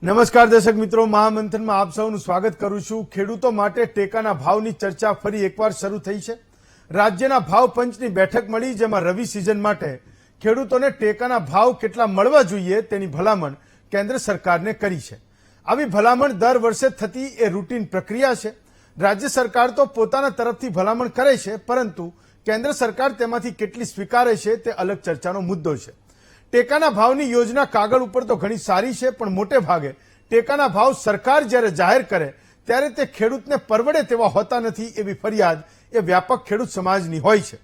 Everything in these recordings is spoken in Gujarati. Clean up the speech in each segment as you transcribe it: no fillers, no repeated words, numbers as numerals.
નમસ્કાર દર્શક મિત્રો, મહામંથનમાં આપ સૌનું સ્વાગત કરું છું। ખેડૂતો માટે ટેકાના ભાવની ચર્ચા ફરી એકવાર શરૂ થઈ છે। રાજ્યના ભાવ પંચની બેઠક મળી, જેમાં રવિ સિઝન માટે ખેડૂતોને ટેકાના ભાવ કેટલા મળવા જોઈએ તેની ભલામણ કેન્દ્ર સરકારને કરી છે। આવી ભલામણ દર વર્ષે થતી એ રૂટીન પ્રક્રિયા છે। રાજ્ય સરકાર તો પોતાના તરફથી ભલામણ કરે છે, પરંતુ કેન્દ્ર સરકાર તેમાંથી કેટલી સ્વીકારે છે તે અલગ ચર્ચાનો મુદ્દો છે। ટેકાના ભાવની યોજના કાગળ ઉપર તો ઘણી સારી છે, પણ મોટે ભાગે ટેકાના ભાવ સરકાર જ્યારે જાહેર કરે ત્યારે તે ખેડૂતને પરવડે તેવા હોતા નથી, એવી ફરિયાદ એ વ્યાપક ખેડૂત સમાજની હોય છે।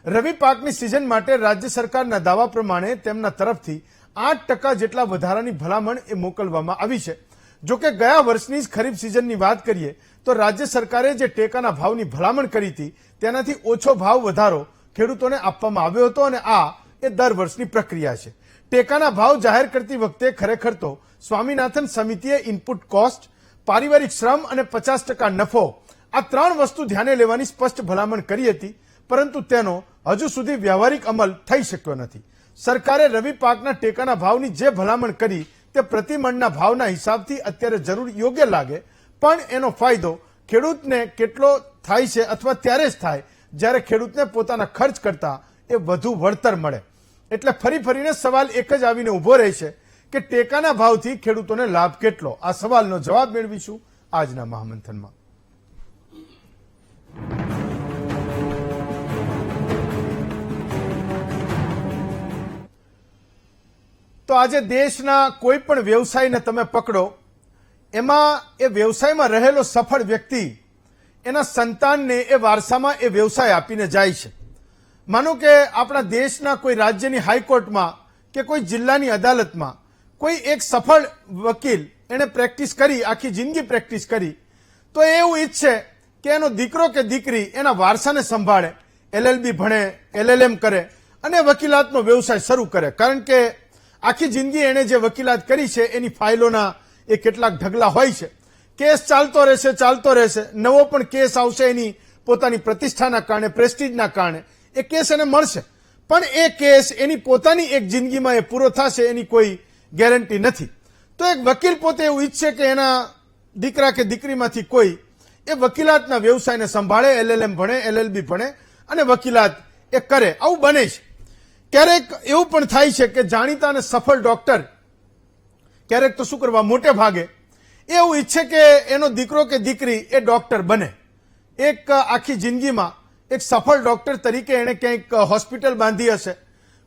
રવિ પાકની સિઝન માટે રાજ્ય સરકારના દાવા પ્રમાણે તેમના તરફથી 8% જેટલા વધારાની ભલામણ એ મોકલવામાં આવી છે। જોકે ગયા વર્ષની જ ખરીફ સિઝનની વાત કરીએ તો રાજ્ય સરકારે જે ટેકાના ભાવની ભલામણ કરી હતી તેનાથી ઓછો ભાવ વધારો ખેડૂતોને આપવામાં આવ્યો હતો, અને આ એ દર વર્ષની પ્રક્રિયા છે। ટેકાના ભાવ જાહેર કરતી વખતે ખરેખર તો સ્વામીનાથન સમિતિએ ઇનપુટ કોસ્ટ, પારિવારિક શ્રમ અને 50% નફો આ ત્રણ વસ્તુ ધ્યાને લેવાની સ્પષ્ટ ભલામણ કરી હતી, પરંતુ તેનો હજુ સુધી વ્યવહારિક અમલ થઈ શક્યો નથી। સરકારે રવિ પાકના ટેકાના ભાવની જે ભલામણ કરી તે પ્રતિમણના ભાવના હિસાબથી અત્યારે જરૂર યોગ્ય લાગે, પણ એનો ફાયદો ખેડૂતને કેટલો થાય છે અથવા ત્યારે જ થાય જ્યારે ખેડૂતને પોતાના ખર્ચ કરતા એ વધુ વળતર મળે। એટલે ફરી ફરીને સવાલ એક જ આવીને ઉભો રહે છે કે ટેકાના ભાવથી ખેડૂતોને લાભ કેટલો? આ સવાલનો જવાબ મેળવીશું આજના મહામંથનમાં। તો આજે દેશના કોઈ પણ વ્યવસાયને તમે પકડો, એમાં એ વ્યવસાયમાં રહેલો સફળ વ્યક્તિ એના સંતાનને એ વારસામાં એ વ્યવસાય આપીને જાય છે। માનો કે આપણા દેશના કોઈ રાજ્યની હાઈકોર્ટમાં કે કોઈ જિલ્લાની અદાલતમાં કોઈ એક સફળ વકીલ એને પ્રેક્ટિસ કરી, આખી જિંદગી પ્રેક્ટિસ કરી, તો એ એવું ઈચ્છે કે એનો દીકરો કે દીકરી એના વારસાને સંભાળે, LLB ભણે, LLM કરે અને વકીલાતનો વ્યવસાય શરૂ કરે। કારણ કે આખી જિંદગી એણે જે વકીલાત કરી છે એની ફાઇલોના એ કેટલાક ઢગલા હોય છે। કેસ ચાલતો રહેશે, નવો પણ કેસ આવશે એની પોતાની પ્રતિષ્ઠાના કારણે, પ્રેસ્ટીજના કારણે એ કેસ એને મળશે, પણ એ કેસ એની પોતાની એક જિંદગીમાં એ પૂરો થશે એની કોઈ ગેરંટી નથી। તો એક વકીલ પોતે એવું ઈચ્છે કે એના દીકરા કે દીકરીમાંથી કોઈ એ વકીલાતના વ્યવસાયને સંભાળે, LLM ભણે, LLB ભણે અને વકીલાત એ કરે। આવું બને છે। ક્યારેક એવું પણ થાય છે કે જાણીતા અને સફળ ડોક્ટર ક્યારેક તો શું કરવા, મોટે ભાગે એવું ઈચ્છે કે એનો દીકરો કે દીકરી એ ડોક્ટર બને। એક આખી જિંદગીમાં એક સફળ ડોક્ટર તરીકે એણે ક્યાંક હોસ્પિટલ બાંધી હશે,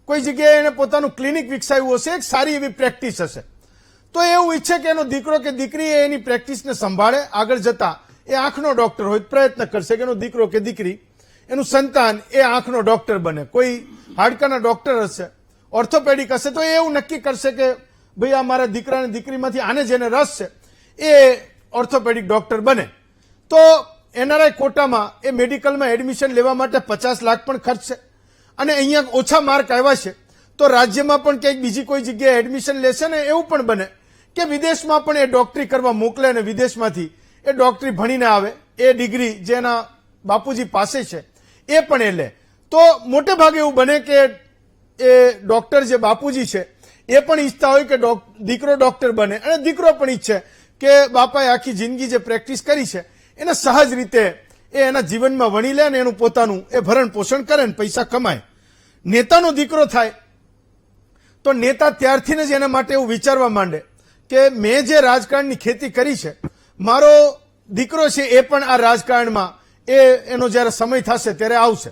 કોઈ જગ્યાએ એને પોતાનું ક્લિનિક વિકસાવ્યું હશે, એક સારી એવી પ્રેક્ટિસ હશે, તો એવું ઈચ્છે કે એનો દીકરો કે દીકરી એની પ્રેક્ટિસને સંભાળે, આગળ જતા એ આંખનો ડોક્ટર હોય, પ્રયત્ન કરશે કે એનો દીકરો કે દીકરી, એનું સંતાન એ આંખનો ડોક્ટર બને। કોઈ હાડકાના ડોક્ટર હશે, ઓર્થોપેડિક હશે, તો એ એવું નક્કી કરશે કે ભાઈ આ મારા દીકરા અને દીકરીમાંથી આને જેને રસ છે એ ઓર્થોપેડિક ડોક્ટર બને। તો NRI કોટામાં એ મેડિકલમાં એડમિશન લેવા માટે 50 લાખ પણ ખર્ચશે, અને અહીંયા ઓછા માર્ક આવ્યા છે તો રાજ્યમાં પણ ક્યાંક બીજી કોઈ જગ્યાએ એડમિશન લેશે ને એવું પણ બને કે વિદેશમાં પણ એ ડોક્ટરી કરવા મોકલે અને વિદેશમાંથી એ ડોક્ટરી ભણીને આવે, એ ડિગ્રી જેના બાપુજી પાસે છે એ પણ એ લે। તો મોટે ભાગે એવું બને કે એ ડોક્ટર જે બાપુજી છે એ પણ ઈચ્છતા હોય કે દીકરો ડોક્ટર બને, અને દીકરો પણ ઈચ્છે કે બાપાએ આખી જિંદગી જે પ્રેક્ટિસ કરી છે એને સહજ રીતે એ એના જીવનમાં વણી લે અને એનું પોતાનું એ ભરણ પોષણ કરે ને પૈસા કમાય। નેતાનો દીકરો થાય તો નેતા ત્યારથી જ એના માટે એવું વિચારવા માંડે કે મેં જે રાજકારણની ખેતી કરી છે, મારો દીકરો છે એ પણ આ રાજકારણમાં એનો જ્યારે સમય થશે ત્યારે આવશે।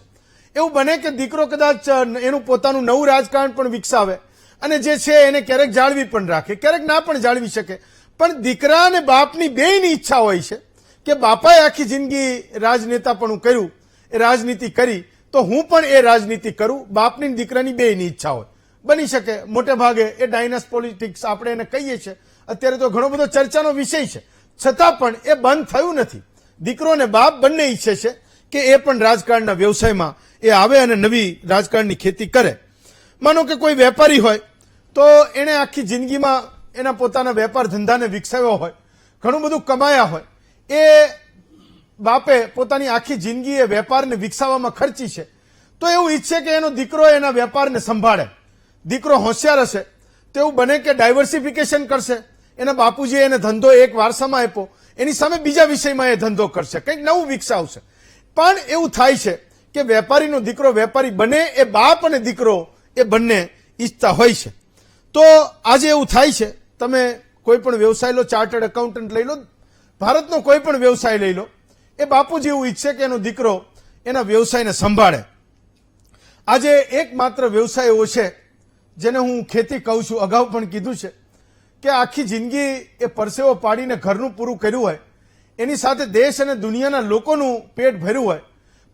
એવું બને કે દીકરો કદાચ એનું પોતાનું નવું રાજકારણ પણ વિકસાવે અને જે છે એને ક્યારેક જાળવી પણ રાખે, ક્યારેક ના પણ જાળવી શકે, પણ દીકરા અને બાપની બેયની ઈચ્છા હોય છે કે બાપાએ આખી જિંદગી રાજનેતાપણું કર્યું, એ રાજનીતિ કરી, તો હું પણ એ રાજનીતિ કરું। બાપની દીકરાની બેયની ઈચ્છા હોય, બની શકે। મોટે ભાગે એ ડાયનસ પોલિટિક્સ આપણે એને કહીએ છીએ, અત્યારે તો ઘણો બધો ચર્ચાનો વિષય છે, છતાં પણ એ બંધ થયું નથી। દીકરો અને બાપ બંને ઈચ્છે છે કે એ પણ રાજકારણના વ્યવસાયમાં એ આવે અને નવી રાજકારણની ખેતી કરે। માનો કે કોઈ વેપારી હોય તો એણે આખી જિંદગીમાં એના પોતાના વેપાર ધંધાને વિકસાવ્યો હોય, ઘણું બધું કમાયા હોય, એ બાપે પોતાની આખી જિંદગી એ વેપારને વિકસાવવામાં ખર્ચી છે, તો એવું ઈચ્છે કે એનો દીકરો એના વેપારને સંભાળે। દીકરો હોશિયાર હશે તો એવું બને કે ડાયવર્સિફિકેશન કરશે, એના બાપુજીએ એને ધંધો એક વારસામાં આપ્યો, એની સામે બીજા વિષયમાં એ ધંધો કરશે, કંઈક નવું વિકસાવશે. પણ એવું થાય છે કે વેપારીનો દીકરો વેપારી બને એ બાપ અને દીકરો એ બંને ઈચ્છતા હોય છે. તો આજે એવું થાય છે, તમે કોઈ પણ વ્યવસાય લો, ચાર્ટર્ડ એકાઉન્ટન્ટ લઈ લો, ભારતનો કોઈ પણ વ્યવસાય લઈ લો, એ બાપુજી એવું ઈચ્છે કે એનો દીકરો એના વ્યવસાયને સંભાળે. આજે એકમાત્ર વ્યવસાય એવો છે જેને હું ખેતી કહું છું. અગાઉ પણ કીધું છે કે આખી જિંદગી એ પરસેવો પાડીને ઘરનું પૂરું કર્યું હોય, એની સાથે દેશ અને દુનિયાના લોકોનું પેટ ભર્યું હોય,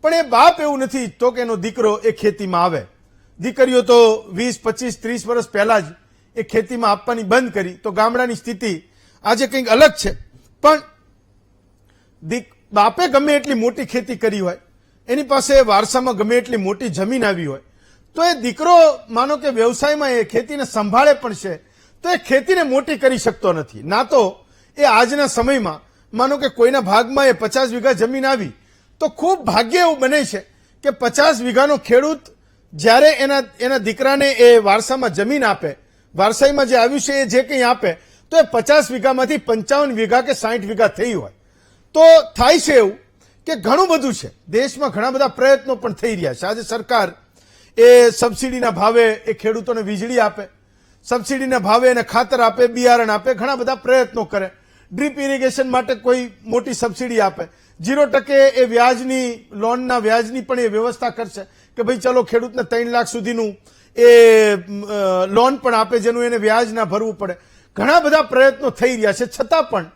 પણ એ બાપ એવું નથી ઈચ્છતો કે એનો દીકરો એ ખેતીમાં આવે. દીકરીઓ તો 20, 25, 30 વર્ષ પહેલા જ એ ખેતીમાં આપવાની બંધ કરી. તો ગામડાની સ્થિતિ આજે કંઈક અલગ છે. પણ બાપે ગમે એટલી મોટી ખેતી કરી હોય, એની પાસે વારસામાં ગમે એટલી મોટી જમીન આવી હોય, તો એ દીકરો માનો કે વ્યવસાયમાં એ ખેતીને સંભાળે પણ છે, તો એ ખેતીને મોટી કરી શકતો નથી. ના તો એ આજના સમયમાં માનો કે કોઈના ભાગમાં એ 50 વીઘા જમીન આવી, તો ખૂબ ભાગ્ય એવું બને છે કે 50 વીઘાનો ખેડૂત જ્યારે એના દીકરાને એ વારસામાં જમીન આપે, વારસાઈમાં જે આવ્યું છે એ જે કંઈ આપે, તો એ 50 વીઘામાંથી 55 વીઘા કે 60 વીઘા થઈ હોય. તો થાય છે એવું કે ઘણું બધું છે, દેશમાં ઘણા બધા પ્રયત્નો પણ થઈ રહ્યા છે. આજે સરકાર એ સબસિડીના ભાવે એ ખેડૂતોને વીજળી આપે, સબસિડીના ભાવે એને ખાતર આપે, બિયારણ આપે, ઘણા બધા પ્રયત્નો કરે. ડ્રીપ ઇરિગેશન માટે કોઈ મોટી સબસિડી આપે, 0% એ વ્યાજની લોનના વ્યાજની પણ એ વ્યવસ્થા કરશે કે ભાઈ ચલો ખેડૂતને 3 લાખ સુધીનું એ લોન પણ આપે, જેનું એને વ્યાજ ના ભરવું પડે. ઘણા બધા પ્રયત્નો થઈ રહ્યા છે. છતાં પણ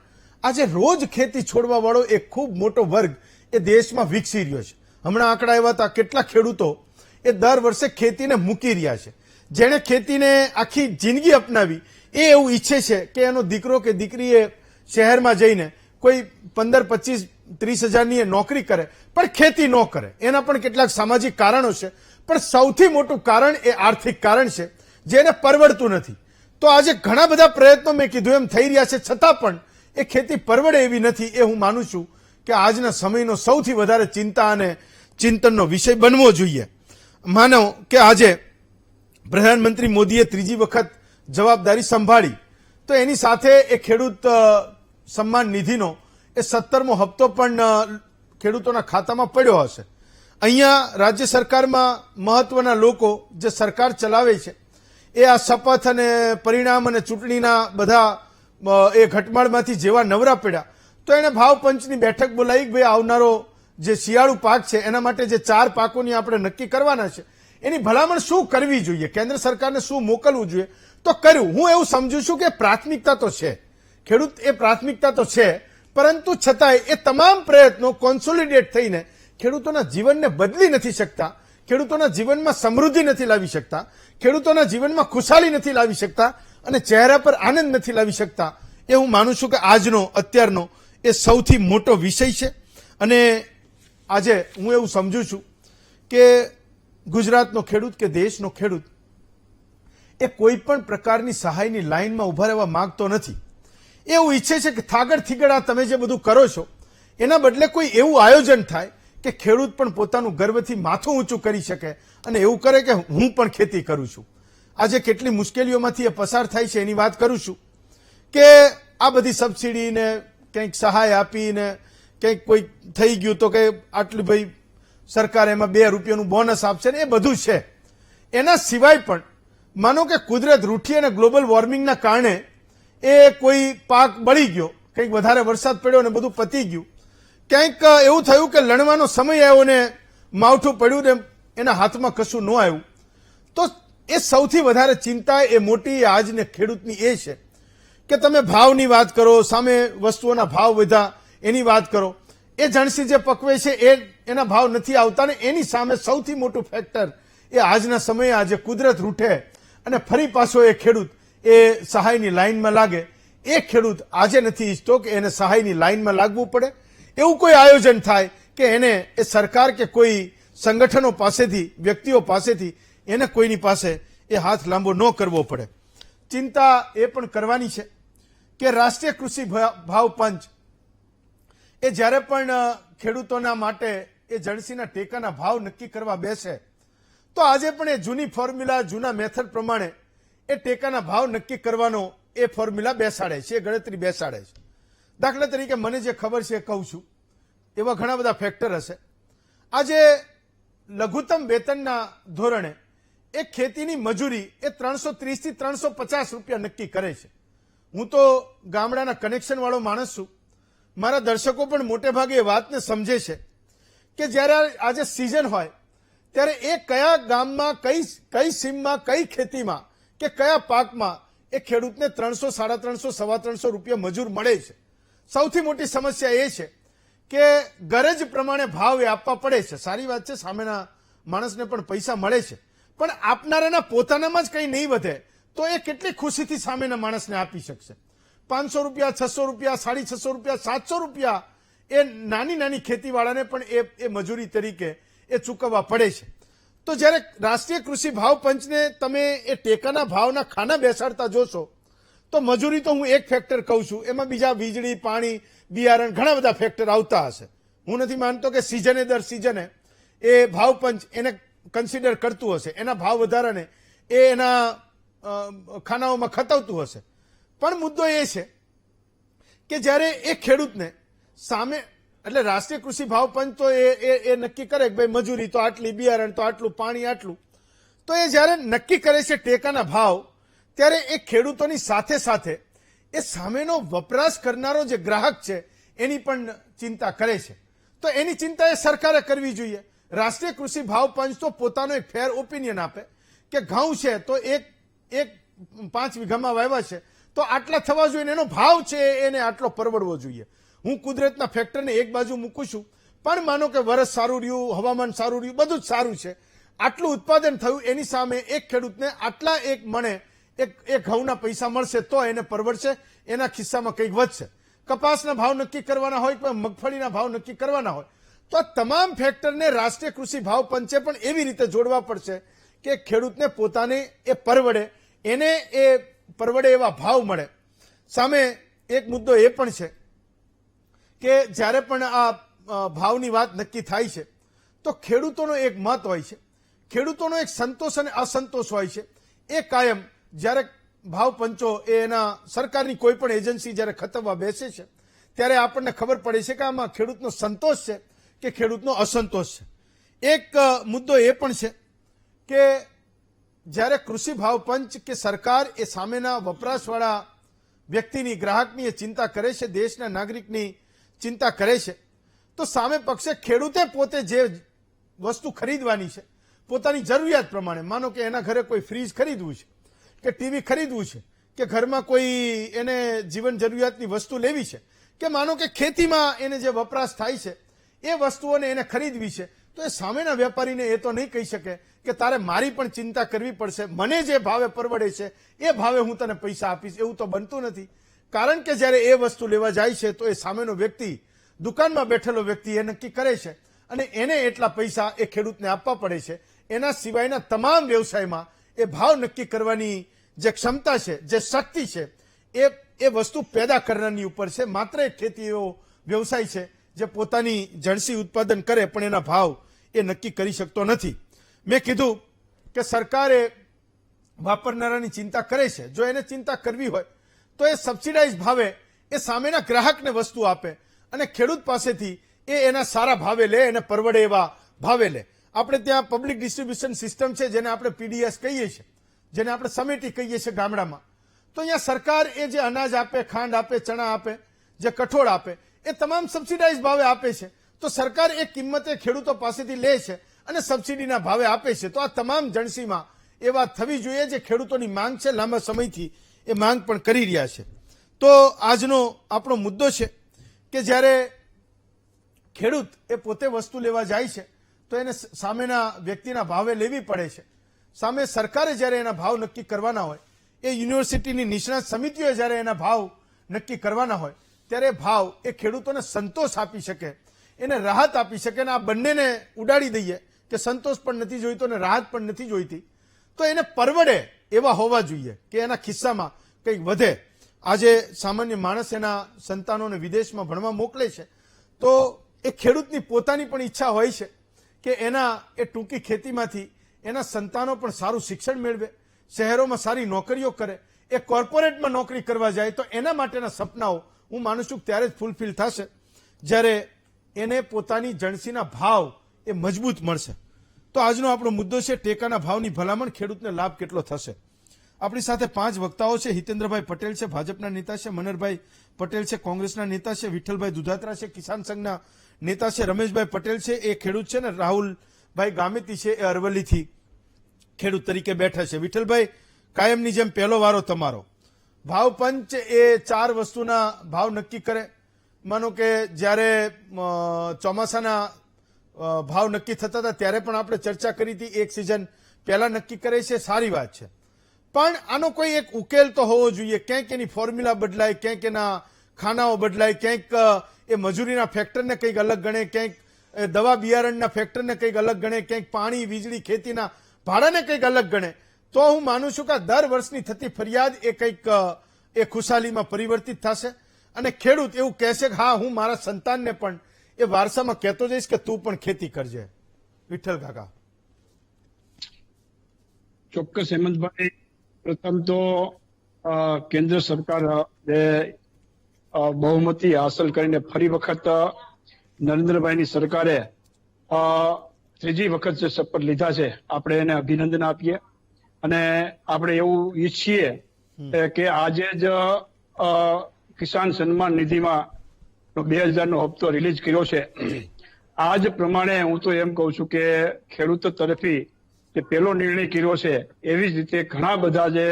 આજે રોજ ખેતી છોડવા વાળો એક ખૂબ મોટો વર્ગ એ દેશમાં વિકસી રહ્યો છે. હમણાં આંકડા એવા હતા, કેટલા ખેડૂતો એ દર વર્ષે ખેતીને મૂકી રહ્યા છે. જેણે ખેતીને આખી જિંદગી અપનાવી, એ એવું ઈચ્છે છે કે એનો દીકરો કે દીકરી એ શહેરમાં જઈને કોઈ 15, 25, 30 હજારની એ નોકરી કરે, પણ ખેતી ન કરે. એના પણ કેટલાક સામાજિક કારણો છે, પણ સૌથી મોટું કારણ એ આર્થિક કારણ છે, જેને પરવડતું નથી. તો આજે ઘણા બધા પ્રયત્નો મેં કીધું એમ થઈ રહ્યા છે, છતાં પણ એ ખેતી પરવડે એવી નથી. એ હું માનું છું કે આજના સમયનો સૌથી વધારે ચિંતા અને ચિંતનનો વિષય બનવો જોઈએ. માનો કે આજે પ્રધાનમંત્રી મોદીએ 3જી વખત જવાબદારી સંભાળી, તો એની સાથે એ ખેડૂત સન્માન નિધિનો એ 17મો હપ્તો પણ ખેડૂતોના ખાતામાં પડ્યો હશે. અહીંયા રાજ્ય સરકારમાં મહત્વના લોકો જે સરકાર ચલાવે છે, એ આ શપથ અને પરિણામ અને ચૂંટણીના બધા એ ઘટમાળમાંથી જેવા નવરા પડ્યા, તો એને ભાવ પંચની બેઠક બોલાવી, ભાઈ આવનારો જે શિયાળુ પાક છે એના માટે જે 4 પાકોની આપણે નક્કી કરવાના છે, એની ભલામણ શું કરવી જોઈએ, કેન્દ્ર સરકારને શું મોકલવું જોઈએ. તો કર્યું. હું એવું સમજુ છું કે પ્રાથમિકતા તો છે, ખેડૂત એ પ્રાથમિકતા તો છે, પરંતુ છતાંય એ તમામ પ્રયત્નો કોન્સોલિડેટ થઈને ખેડૂતોના જીવનને બદલી નથી શકતા, ખેડૂતોના જીવનમાં સમૃદ્ધિ નથી લાવી શકતા, ખેડૂતોના જીવનમાં ખુશાલી નથી લાવી શકતા અને ચહેરા પર આનંદ નથી લાવી શકતા. એ હું માનું છું કે આજનો અત્યારનો એ સૌથી મોટો વિષય છે. અને આજે હું એવું સમજુ છું કે ગુજરાતનો ખેડૂત કે દેશનો ખેડૂત એ કોઈ પણ પ્રકારની સહાયની લાઇનમાં ઉભા રહેવા માંગતો નથી. એવું ઈચ્છે છે કે થાગડ થીગડ આ તમે જે બધું કરો છો, એના બદલે કોઈ એવું આયોજન થાય કે ખેડૂત પણ પોતાનું ગર્વથી માથું ઊંચું કરી શકે અને એવું કરે કે હું પણ ખેતી કરું છું. આજે કેટલી મુશ્કેલીઓમાંથી એ પસાર થાય છે એની વાત કરું છું કે આ બધી સબસિડીને કંઈક સહાય આપીને કંઈક કોઈ થઈ ગયું તો કે આટલું ભાઈ સરકાર એમાં 2 રૂપિયાનું બોનસ આપશે ને એ બધું છે. એના સિવાય પણ માનો કે કુદરત રૂઠી અને ગ્લોબલ વોર્મિંગના કારણે એ કોઈ પાક બળી ગયો, કંઈક વધારે વરસાદ પડ્યો ને બધું પતી ગયું, ક્યાંક એવું થયું કે લણવાનો સમય આવ્યો ને માવઠું પડ્યું ને એના હાથમાં કશું ન આવ્યું, તો એ સૌથી વધારે ચિંતા એ મોટી આજને ખેડૂતની એ છે કે તમે ભાવની વાત કરો, સામે વસ્તુઓના ભાવ વધ્યા એની વાત કરો, એ જણસી જે પકવે છે એના ભાવ નથી આવતા ને એની સામે સૌથી મોટું ફેક્ટર એ આજના સમયે આજે કુદરત રૂઠે અને ફરી પાછો એ ખેડૂત એ સહાયની લાઇનમાં લાગે. એ ખેડૂત આજે નથી ઈચ્છતો કે એને સહાયની લાઇનમાં લાગવું પડે. એવું કોઈ આયોજન થાય કે એને એ સરકાર કે કોઈ સંગઠનો પાસેથી, વ્યક્તિઓ પાસેથી એને કોઈની પાસે એ હાથ લાંબો ન કરવો પડે. ચિંતા એ પણ કરવાની છે કે રાષ્ટ્રીય કૃષિ ભાવ પંચ એ જ્યારે પણ ખેડૂતોના માટે એ જણસીના ટેકાના ભાવ નક્કી કરવા બેસે, તો આજે પણ એ જૂની ફોર્મ્યુલા, જૂના મેથડ પ્રમાણે એ ટેકાના ભાવ નક્કી કરવાનો એ ફોર્મ્યુલા બેસાડે છે, એ ગણતરી બેસાડે છે. દાખલા તરીકે મને જે ખબર છે એ કહું છું, એવા ઘણા બધા ફેક્ટર હશે. આજે લઘુત્તમ વેતનના ધોરણે એક ખેતીની મજૂરી એ 330 થી 350 રૂપિયા નક્કી કરે છે. હું તો ગામડાના કનેક્શન વાળો માણસ છું. મારા દર્શકો પણ મોટે ભાગે એ વાતને સમજે છે કે જ્યારે આજે સિઝન હોય ત્યારે એ કયા ગામમાં, કઈ સીમમાં, કઈ ખેતીમાં કે કયા પાકમાં એ ખેડૂતને 300, 350, 325 રૂપિયા મજૂર મળે છે. સૌથી મોટી સમસ્યા એ છે કે ગરજ પ્રમાણે ભાવ એ આપવા પડે છે. સારી વાત છે, સામેના માણસને પણ પૈસા મળે છે, પણ આપનારાના પોતાનામાં જ કંઈ નહીં વધે તો એ કેટલી ખુશીથી સામેના માણસને આપી શકશે? 500 રૂપિયા, 600 રૂપિયા, 650 રૂપિયા, 700 રૂપિયા એ નાની નાની ખેતીવાળાને પણ એ મજૂરી તરીકે એ ચૂકવવા પડે છે. તો જ્યારે રાષ્ટ્રીય કૃષિ ભાવ પંચને તમે એ ટેકાના ભાવના ખાના બેસાડતા જોશો તો મજૂરી તો હું એક ફેક્ટર કહું છું, એમાં બીજા વીજળી, પાણી, બિયારણ ઘણા બધા ફેક્ટર આવતા હશે. હું નથી માનતો કે સિઝને દર સિઝને એ ભાવ પંચ એને કન્સિડર કરતું હશે, એના ભાવ વધારાને એ એના ખાનાઓમાં ખતવતું હશે. પણ મુદ્દો એ છે કે જ્યારે એ ખેડૂતને સામે, એટલે રાષ્ટ્રીય કૃષિ ભાવ પંચ તો એ નક્કી કરે કે ભાઈ મજૂરી તો આટલી, બિયારણ તો આટલું, પાણી આટલું, તો એ જ્યારે નક્કી કરે છે ટેકાના ભાવ, ત્યારે એ ખેડૂતોની સાથે સાથે એ સામેનો વપરાશ કરનારો જે ગ્રાહક છે એની પણ ચિંતા કરે છે. તો એની ચિંતા એ સરકારે કરવી જોઈએ. રાષ્ટ્રીય કૃષિ ભાવ પંચ તો પોતાનો એક ફેર ઓપિનિયન આપે કે ઘઉં છે તો એક 5 વીઘામાં વાવ્યા છે તો આટલા થવા જોઈએ, એનો ભાવ છે એને આટલો પરવડવો જોઈએ. હું કુદરતના ફેક્ટરને એક બાજુ મૂકું છું, પણ માનો કે વરસ સારું રહ્યું, હવામાન સારું રહ્યું, બધું જ સારું છે, આટલું ઉત્પાદન થયું, એની સામે એક ખેડૂતને આટલા એક મણે એક ઘઉંના પૈસા મળશે તો એને પરવડશે, એના ખિસ્સામાં કંઈક વધશે. કપાસના ભાવ નક્કી કરવાના હોય કે મગફળીના ભાવ નક્કી કરવાના હોય તો આ તમામ ફેક્ટરને રાષ્ટ્રીય કૃષિ ભાવ પંચે પણ એવી રીતે જોડવા પડશે કે ખેડૂતને પોતાને એ પરવડે, એને એ પરવડે એવા ભાવ મળે. સામે એક મુદ્દો એ પણ છે કે જ્યારે પણ આ ભાવની વાત નક્કી થાય છે તો ખેડૂતોનો એક મત હોય છે, ખેડૂતોનો એક સંતોષ અને અસંતોષ હોય છે. એ કાયમ જ્યારે ભાવ પંચો એના સરકારની કોઈ પણ એજન્સી જ્યારે ખતવવા બેસે છે ત્યારે આપણને ખબર પડે છે કે આમાં ખેડૂતનો સંતોષ છે કે ખેડૂતનો અસંતોષ છે. એક મુદ્દો એ પણ છે કે જ્યારે કૃષિ ભાવ પંચ કે સરકાર એ સામેના વપરાશવાળા વ્યક્તિની, ગ્રાહકની એ ચિંતા કરે છે, દેશના નાગરિકની ચિંતા કરે છે, તો સામે પક્ષે ખેડૂતે પોતે જે વસ્તુ ખરીદવાની છે પોતાની જરૂરિયાત પ્રમાણે, માનો કે એના ઘરે કોઈ ફ્રીજ ખરીદવું છે કે ટીવી ખરીદવું છે કે ઘરમાં કોઈ એને જીવન જરૂરિયાતની વસ્તુ લેવી છે કે માનો કે ખેતીમાં એને જે વપરાશ થાય છે એ વસ્તુઓને એને ખરીદવી છે, તો એ સામેના વેપારીને એ તો નહીં કહી શકે કે તારે મારી પણ ચિંતા કરવી પડશે, મને જે ભાવે પરવડે છે એ ભાવે હું તને પૈસા આપીશ. એવું તો બનતું નથી. કારણ કે જ્યારે એ વસ્તુ લેવા જાય છે તો એ સામેનો વ્યક્તિ, દુકાનમાં બેઠેલો વ્યક્તિ એ નક્કી કરે છે અને એને એટલા પૈસા એ ખેડૂતને આપવા પડે છે. એના સિવાયના તમામ વ્યવસાયમાં એ ભાવ નક્કી કરવાની જે ક્ષમતા છે, જે શક્તિ છે, એ વસ્તુ પેદા કરનારની ઉપર છે. માત્ર એક ખેતી એવો વ્યવસાય છે જે પોતાની જણસી ઉત્પાદન કરે પણ એના ભાવ એ નક્કી કરી શકતો નથી. મેં કીધું કે સરકારે વાપરનારાની ચિંતા કરે છે. જો એને ચિંતા કરવી હોય તો એ સબસિડાઇઝ ભાવે એ સામેના ગ્રાહકને વસ્તુ આપે અને ખેડૂત પાસેથી એ એના સારા ભાવે લે, એને પરવડે એવા ભાવે લે. આપણે ત્યાં પબ્લિક ડિસ્ટ્રીબ્યુશન સિસ્ટમ છે જેને આપણે પીડીએસ કહીએ છીએ, જેને આપણે સમિતિ કહીએ છીએ ગામડામાં. તો અહીંયા સરકાર એ જે અનાજ આપે, ખાંડ આપે, ચણા આપે, જે કઠોળ આપે, એ તમામ સબસિડાઇઝ ભાવે આપે છે. તો સરકાર એ કિંમતે ખેડૂતો પાસેથી લે છે અને સબસિડીના ભાવે આપે છે. તો આ તમામ જણસીમાં એ વાત થવી જોઈએ જે ખેડૂતોની માંગ છે, લાંબા સમયથી એ માંગ પણ કરી રહ્યા છે. તો આજનો આપણો મુદ્દો છે કે જ્યારે ખેડૂત એ પોતે વસ્તુ લેવા જાય છે તો એને સામેના વ્યક્તિના ભાવે લેવી પડે છે. સામે સરકારે જ્યારે એના ભાવ નક્કી કરવાના હોય, એ યુનિવર્સિટીની નિષ્ણાત સમિતિઓએ જ્યારે એના ભાવ નક્કી કરવાના હોય ત્યારે ભાવ એ ખેડૂતોને સંતોષ આપી શકે, એને રાહત આપી શકે. અને આ બંનેને ઉડાડી દઈએ કે સંતોષ પણ નથી જોઈતો અને રાહત પણ નથી જોઈતી, તો એને પરવડે એવા હોવા જોઈએ કે એના ખિસ્સામાં કંઈક વધે. આજે સામાન્ય માણસ એના સંતાનોને વિદેશમાં ભણવા મોકલે છે તો એ ખેડૂતની પોતાની પણ ઈચ્છા હોય છે કે એના એ ટૂંકી ખેતીમાંથી એના સંતાનો પણ સારું શિક્ષણ મેળવે, શહેરોમાં સારી નોકરીઓ કરે. એ કોર્પોરેટમાં નોકરી કરવા જાય તો એના માટેના સપનાઓ હું માનું છું કે ત્યારે જ ફૂલફિલ થશે જ્યારે એને પોતાની જણસીના ભાવ એ મજબૂત મળશે. તો આજનો આપણો મુદ્દો છે ટેકાના ભાવની ભલામણ, ખેડૂતને લાભ કેટલો થશે. આપણી સાથે 5 વક્તાઓ છે. હિતેન્દ્રભાઈ પટેલ છે, ભાજપના નેતા છે. મનહરભાઈ પટેલ છે, કોંગ્રેસના નેતા છે. વિઠ્ઠલભાઈ દુધાત્રા છે, કિસાન સંઘના નેતા છે. રમેશભાઈ પટેલ છે, એ ખેડૂત છે. ને રાહુલભાઈ ગામેતી છે, એ અરવલ્લીથી ખેડૂત તરીકે બેઠા છે. વિઠ્ઠલભાઈ, કાયમની જેમ પહેલો વારો તમારો. ભાવ પંચ એ 4 વસ્તુના ભાવ નક્કી કરે. માનો કે જ્યારે ચોમાસાના ભાવ નક્કી થતા હતા ત્યારે પણ આપણે ચર્ચા કરી હતી. એક સિઝન પહેલા નક્કી કરે છે, સારી વાત છે. પણ આનો કોઈ એક ઉકેલ તો હોવો જોઈએ. ક્યાંક એની ફોર્મ્યુલા બદલાય, ક્યાંક એના ખાનાઓ બદલાય, ક્યાંક એ મજૂરીના ફેક્ટરને કંઈક અલગ ગણે, ક્યાંક દવા બિયારણના ફેક્ટરને કંઈક અલગ ગણે, ક્યાંક પાણી, વીજળી, ખેતીના ભાડાને કંઈક અલગ ગણે. તો હું માનું છું કે દર વર્ષની થતી ફરિયાદ એ કંઈક એ ખુશાલીમાં પરિવર્તિત થશે અને ખેડૂત એવું કહેશે કે હા, હું મારા સંતાનને પણ એ વારસામાં કહેતો જઈશ કે તું પણ ખેતી કરજે. વિઠ્ઠલ કાકા. ચોક્કસ હેમંતભાઈ, પ્રથમ તો કેન્દ્ર સરકાર બહુમતી હાંસલ કરીને ફરી વખત નરેન્દ્રભાઈની સરકારે 3જી વખત જે શપથ લીધા છે, આપણે એને અભિનંદન આપીએ અને આપણે એવું ઈચ્છીએ કે આજે જ કિસાન સન્માન નિધિમાં 2000નો હપ્તો રિલીઝ કર્યો છે. આજ પ્રમાણે હું તો એમ કહું છું કે ખેડૂતો તરફી જે પહેલો નિર્ણય કર્યો છે, એવી જ રીતે ઘણા બધા જે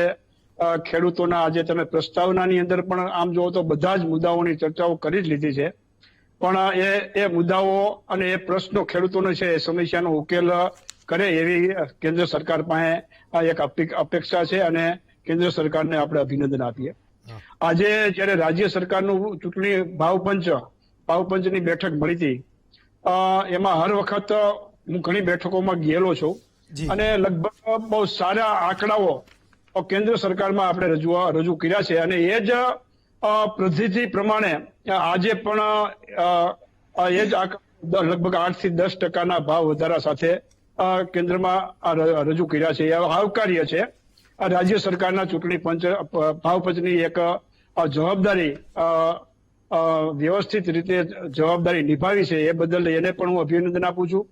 ખેડૂતોના આજે તમે પ્રસ્તાવનાની અંદર પણ આમ જુઓ તો બધા જ મુદ્દાઓની ચર્ચાઓ કરી જ લીધી છે. પણ એ મુદ્દાઓ અને એ પ્રશ્નો ખેડૂતોનો છે એ સમસ્યાનો ઉકેલ કરે એવી કેન્દ્ર સરકાર પાસે એક અપેક્ષા છે અને કેન્દ્ર સરકારને આપણે અભિનંદન આપીએ. આજે જયારે રાજ્ય સરકારનું ચૂંટણી ભાવપંચની બેઠક મળી હતી, એમાં હર વખત હું ઘણી બેઠકોમાં ગયેલો છું અને લગભગ બહુ સારા આંકડાઓ કેન્દ્ર સરકારમાં આપણે રજૂ કર્યા છે અને એ જ પદ્ધતિ પ્રમાણે આજે પણ એ જ લગભગ 8 થી 10% ભાવ વધારા સાથે કેન્દ્રમાં રજૂ કર્યા છે. એ આવકાર્ય છે. રાજ્ય સરકારના ચૂંટણી ભાવપંચની એક જવાબદારી વ્યવસ્થિત રીતે જવાબદારી નિભાવી છે, એ બદલ એને પણ હું અભિનંદન આપું છું.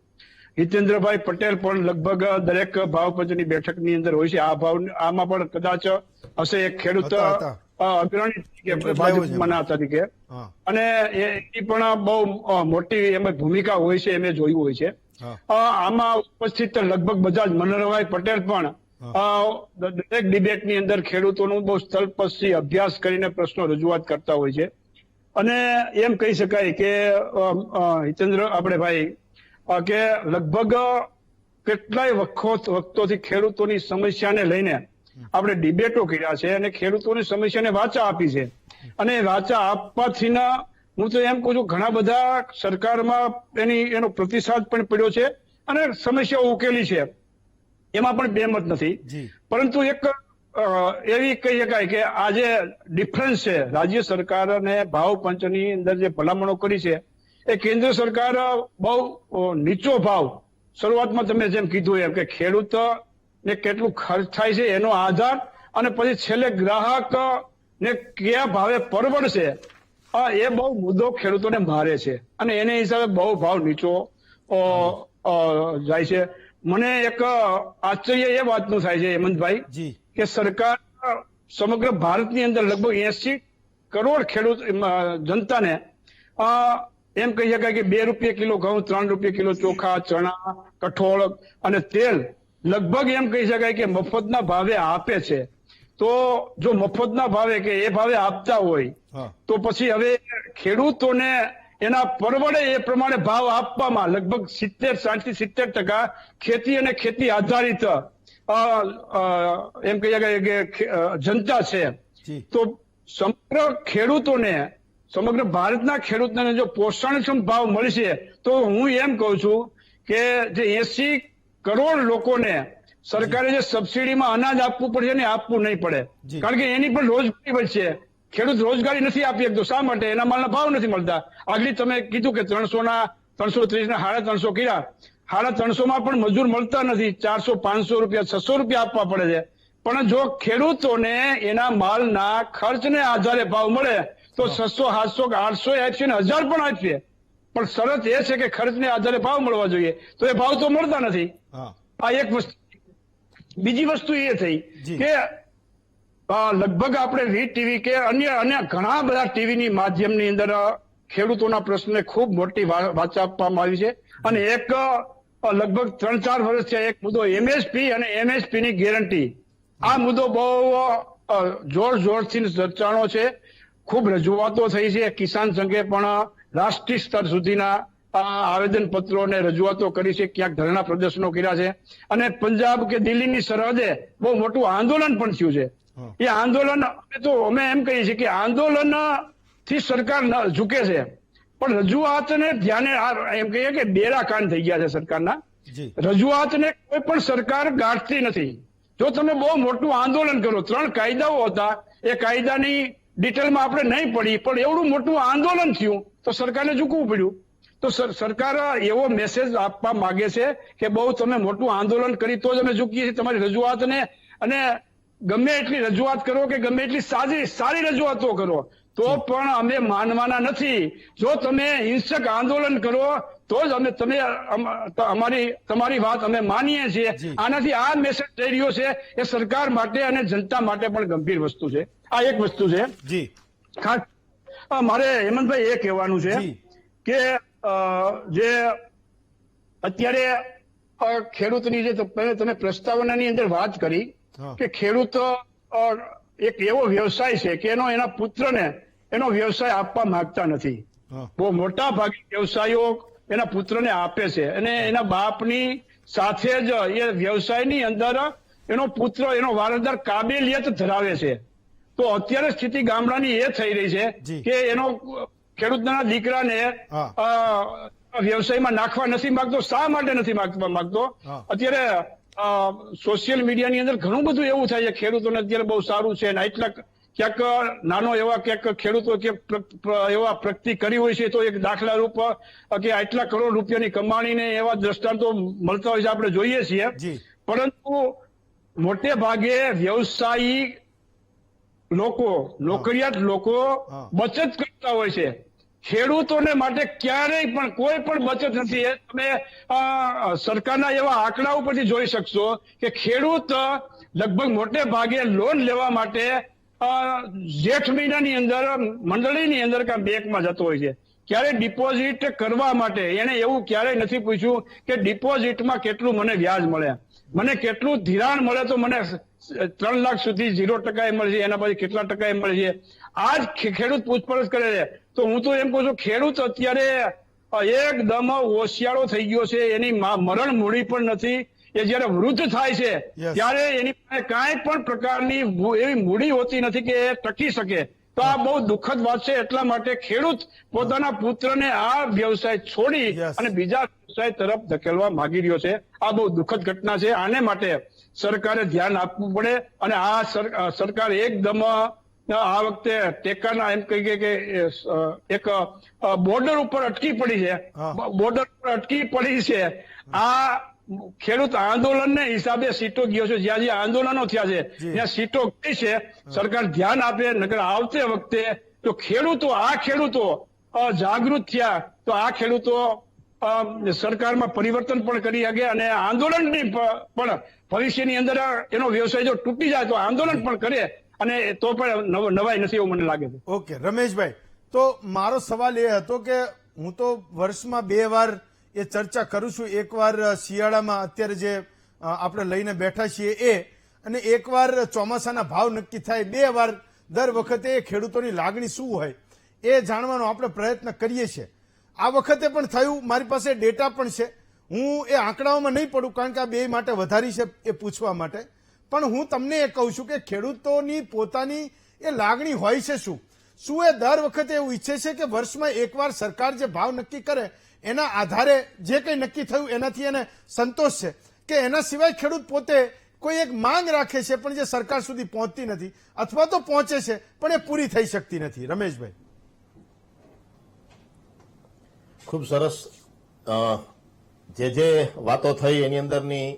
હિતેન્દ્રભાઈ પટેલ પણ લગભગ દરેક ભાવપંચની બેઠકની અંદર હોય છે. આમાં પણ કદાચ હશે એક ખેડૂત અગ્રણી તરીકે, ભાજપના તરીકે, અને એ પણ બહુ મોટી એમાં ભૂમિકા હોય છે, એમ જોયું હોય છે. આમાં ઉપસ્થિત લગભગ બધા જ મનહરભાઈ પટેલ પણ દરેક ડિબેટની અંદર ખેડૂતોનું બહુ સ્થળપક્ષી અભ્યાસ કરીને પ્રશ્નો રજૂઆત કરતા હોય છે અને એમ કહી શકાય કે હિતેન્દ્ર આપણે ભાઈ કે લગભગ કેટલાય વખતોથી ખેડૂતોની સમસ્યાને લઈને આપણે ડિબેટો કર્યા છે અને ખેડૂતોની સમસ્યાને વાચા આપી છે અને વાચા આપવાથી હું તો એમ કહું છું ઘણા બધા સરકારમાં એનો પ્રતિસાદ પણ પડ્યો છે અને સમસ્યાઓ ઉકેલી છે, એમાં પણ બેમત નથી. પરંતુ એક એવી કહી શકાય કે આજે ડિફરન્સ છે રાજ્ય સરકાર અને ભાવપંચની અંદર જે ભલામણો કરી છે એ કેન્દ્ર સરકાર બહુ નીચો ભાવ, શરૂઆતમાં તમે જેમ કીધું એમ કે ખેડૂત ને કેટલું ખર્ચ થાય છે એનો આધાર અને પછી છેલ્લે ગ્રાહક ને કયા ભાવે પરવડશે, એ બહુ મુદ્દો ખેડૂતોને મારે છે અને એને હિસાબે બહુ ભાવ નીચો જાય છે. મને એક આશ્ચર્ય એ વાતનું થાય છે હેમંતભાઈ કે સરકાર સમગ્ર ભારતની અંદર લગભગ 80 કરોડ ખેડૂત જનતાને એમ કહી શકાય કે 2 રૂપિયા કિલો ઘઉં, 3 રૂપિયા કિલો ચોખા, ચણા, કઠોળ અને તેલ લગભગ એમ કહી શકાય કે મફતના ભાવે આપે છે. તો જો મફતના ભાવે કે એ ભાવે આપતા હોય તો પછી હવે ખેડૂતોને એના પરવડે એ પ્રમાણે ભાવ આપવામાં લગભગ 60-70% ખેતી અને ખેતી આધારિત એમ કહી શકાય કે જનતા છે. તો સમગ્ર ખેડૂતોને, સમગ્ર ભારતના ખેડૂતોને જો પોષણક્ષમ ભાવ મળશે તો હું એમ કહું છું કે જે 80 કરોડ લોકોને સરકારે જે સબસિડીમાં અનાજ આપવું પડશે ને આપવું નહીં પડે, કારણ કે એની પણ રોજગારી વધશે. ખેડૂત રોજગારી નથી આપી શકતો. શા માટે? એના માલના ભાવ નથી મળતા. આગળ તમે કીધું કે 330 ના 350 કર્યા, 350 પણ મજૂર મળતા નથી. 400, 500 રૂપિયા, 600 રૂપિયા આપવા પડે છે. પણ જો ખેડૂતોને એના માલના ખર્ચને આધારે ભાવ મળે તો 600, 700, 800, 800 ને 1000 પણ આપીએ, પણ શરત એ છે કે ખર્ચને આધારે ભાવ મળવા જોઈએ, તો એ ભાવ તો મળતા નથી. હા આ એક વસ્તુ. બીજી વસ્તુ એ થઈ જી. કે લગભગ આપણે વીટીવી કે અન્ય ઘણા બધા ટીવીની માધ્યમની અંદર ખેડૂતોના પ્રશ્નને ખૂબ મોટી વાત આપવામાં આવી છે. અને એક લગભગ 3-4 વર્ષ થયા એક મુદ્દો એમએસપી અને એમએસપી ની ગેરંટી, આ મુદ્દો બહુ જોરથી ચર્ચાનો છે. ખૂબ રજૂઆતો થઈ છે. કિસાન સંઘે પણ રાષ્ટ્રીય સ્તર સુધીના આવેદન પત્રો અને રજૂઆતો કરી છે, ક્યાંક ધરણા પ્રદર્શનો કર્યા છે, અને પંજાબ કે દિલ્હીની સરહદે બહુ મોટું આંદોલન પણ થયું છે. એ આંદોલન તો અમે એમ કહીએ છીએ કે આંદોલન થી સરકાર ઝૂકે છે, પણ રજૂઆતને ધ્યાને એમ કહીએ કે બેરા કાન થઈ ગયા છે સરકારના. રજૂઆતને કોઈ પણ સરકાર ગાંઠતી નથી. જો તમે બહુ મોટું આંદોલન કરો, 3 કાયદાઓ હતા, એ કાયદાની ડિટેલમાં આપણે નહીં પડી, પણ એવડું મોટું આંદોલન થયું તો સરકારને ઝૂકવું પડ્યું. તો સરકાર એવો મેસેજ આપવા માંગે છે કે બહુ તમે મોટું આંદોલન કરી તો જ અમે ઝૂકીએ છીએ તમારી રજૂઆતને, અને ગમે એટલી રજૂઆત કરો કે ગમે એટલી સારી રજૂઆતો કરો તો પણ અમે માનવાના નથી. જો તમે હિંસક આંદોલન કરો તો જ તમારી વાત અમે માનીએ છીએ. આનાથી આ મેસેજ થઈ રહ્યો છે એ સરકાર માટે અને જનતા માટે પણ ગંભીર વસ્તુ છે. આ એક વસ્તુ છે. ખાસ મારે હેમંતભાઈ એ કહેવાનું છે કે જે અત્યારે ખેડૂતની જે તમે પ્રસ્તાવનાની અંદર વાત કરી કે ખેડૂત એક એવો વ્યવસાય છે કે એના પુત્રને એનો વ્યવસાય આપવા માંગતા નથી. બહુ મોટા ભાગે વ્યવસાયો એના પુત્રને આપે છે, અને એના બાપની સાથે જ એ વ્યવસાયની અંદર એનો પુત્ર, એનો વારસદાર કાબેલિયત ધરાવે છે. તો અત્યારે સ્થિતિ ગામડાની એ થઈ રહી છે કે એનો ખેડૂતના દીકરાને વ્યવસાયમાં નાખવા નથી માંગતો. શા માટે નથી માંગતો? અત્યારે સોશિયલ મીડિયાની અંદર ઘણું બધું એવું થાય છે, ખેડૂતોને અત્યારે બહુ સારું છે, ક્યાંક નાનો એવા ક્યાંક ખેડૂતો એવા પ્રગતિ કરી હોય છે તો એક દાખલા રૂપ કે આટલા કરોડ રૂપિયાની કમાણીને એવા દ્રષ્ટાંતો મળતા હોય છે, આપણે જોઈએ છીએ. પરંતુ મોટે ભાગે વ્યવસાયી લોકો, નોકરિયાત લોકો બચત કરતા હોય છે. ખેડૂતોને માટે ક્યારેય પણ કોઈ પણ બચત નથી. તમે સરકારના એવા આંકડા ઉપરથી જોઈ શકશો કે ખેડૂત લગભગ મોટે ભાગે લોન લેવા માટે જેઠ મહિનાની અંદર મંડળીની અંદર કે બેંકમાં જતો હોય છે. ક્યારે ડિપોઝિટ કરવા માટે એને એવું ક્યારેય નથી પૂછ્યું કે ડિપોઝિટમાં કેટલું મને વ્યાજ મળે, મને કેટલું ધિરાણ મળે, તો મને 3 લાખ સુધી 0% મળે છે, એના પછી કેટલા ટકા મળે છે. આ જ ખેડૂત પૂછપરછ કરે છે. તો હું તો એમ કહું છું ખેડૂત અત્યારે એકદમ હોશિયારો થઈ ગયો છે. એની મરણ મૂડી પણ નથી. એ જયારે વૃદ્ધ થાય છે ત્યારે એની પાસે કાંઈ પણ પ્રકારની એવી મૂડી હોતી નથી કે એ ટકી શકે. તો આ બહુ દુઃખદ વાત છે. એટલા માટે ખેડૂત પોતાના પુત્રને આ વ્યવસાય છોડી અને બીજા વ્યવસાય તરફ ધકેલવા માંગી રહ્યો છે. આ બહુ દુઃખદ ઘટના છે. આને માટે સરકારે ધ્યાન આપવું પડે, અને આ સરકાર એકદમ આ વખતે ટેકાના એમ કહીએ કે એક બોર્ડર ઉપર અટકી પડી છે. બોર્ડર ઉપર અટકી પડી છે. આ ખેડૂત આંદોલનને હિસાબે સીટો ગયો છે. જ્યાં જ્યાં આંદોલનો થયા છે ત્યાં સીટો ગઈ છે. સરકાર ધ્યાન આપે, નકર આવતે વખતે જો ખેડૂતો જાગૃત થયા તો આ ખેડૂતો સરકારમાં પરિવર્તન પણ કરી શકે, અને આંદોલનની પણ ભવિષ્યની અંદર એનો વ્યવસાય જો તૂટી જાય તો આંદોલન પણ કરે, અને તો પણ નવાઈ નથી એવું મને લાગે છે. ઓકે રમેશભાઈ, તો મારો સવાલ એ હતો કે હું તો વર્ષમાં 2 વાર એ ચર્ચા કરું છું. એકવાર શિયાળામાં અત્યારે જે આપણે લઈને બેઠા છીએ એ, અને એકવાર ચોમાસાના ભાવ નક્કી થાય. 2 વાર દર વખતે ખેડૂતોની લાગણી શું હોય એ જાણવાનો આપણે પ્રયત્ન કરીએ છીએ. આ વખતે પણ થયું. મારી પાસે ડેટા પણ છે. હું એ આંકડાઓમાં નહીં પડું કારણ કે આ 2 માટે વધારી છે એ પૂછવા માટે. પણ હું તમને એ કહું છું કે ખેડૂતોની પોતાની એ લાગણી હોય છે શું એ દર વખતે એવું ઈચ્છે છે કે વર્ષમાં એકવાર સરકાર જે ભાવ નક્કી કરે એના આધારે જે કંઈ નક્કી થયું એનાથી એને સંતોષ છે, કે એના સિવાય ખેડૂત પોતે કોઈ એક માંગ રાખે છે પણ જે સરકાર સુધી પહોંચતી નથી, અથવા તો પહોંચે છે પણ એ પૂરી થઈ શકતી નથી? રમેશભાઈ. ખૂબ સરસ. જે વાતો થઈ એની અંદરની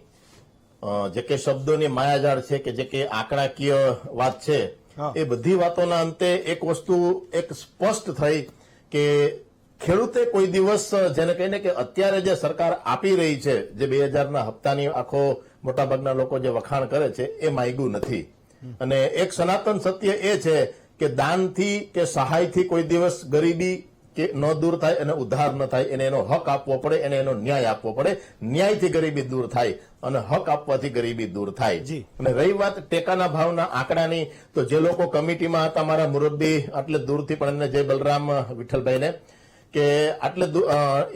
જે કે શબ્દોની માયાજાળ છે કે જે કે આંકડાકીય વાત છે હા. એ બધી વાતોના અંતે એક વસ્તુ એક સ્પષ્ટ થઈ કે ખેડૂતે કોઈ દિવસ જેને કહીને કે અત્યારે જે સરકાર આપી રહી છે જે 2000ના હપ્તાની આખો મોટાભાગના લોકો જે વખાણ કરે છે એ માગ્યું નથી. અને એક સનાતન સત્ય એ છે કે દાનથી કે સહાયથી કોઈ દિવસ ગરીબી કે ન દૂર થાય અને ઉદ્ધાર ન થાય એને એનો હક આપવો પડે એને એનો ન્યાય આપવો પડે. ન્યાયથી ગરીબી દૂર થાય અને હક આપવાથી ગરીબી દૂર થાય. જી. અને રહી વાત ટેકાના ભાવના આંકડાની તો જે લોકો કમિટીમાં હતા મારા મુરબ્બી આટલે દૂરથી પણ એમને જય બલરામ વિઠ્ઠલભાઈને કે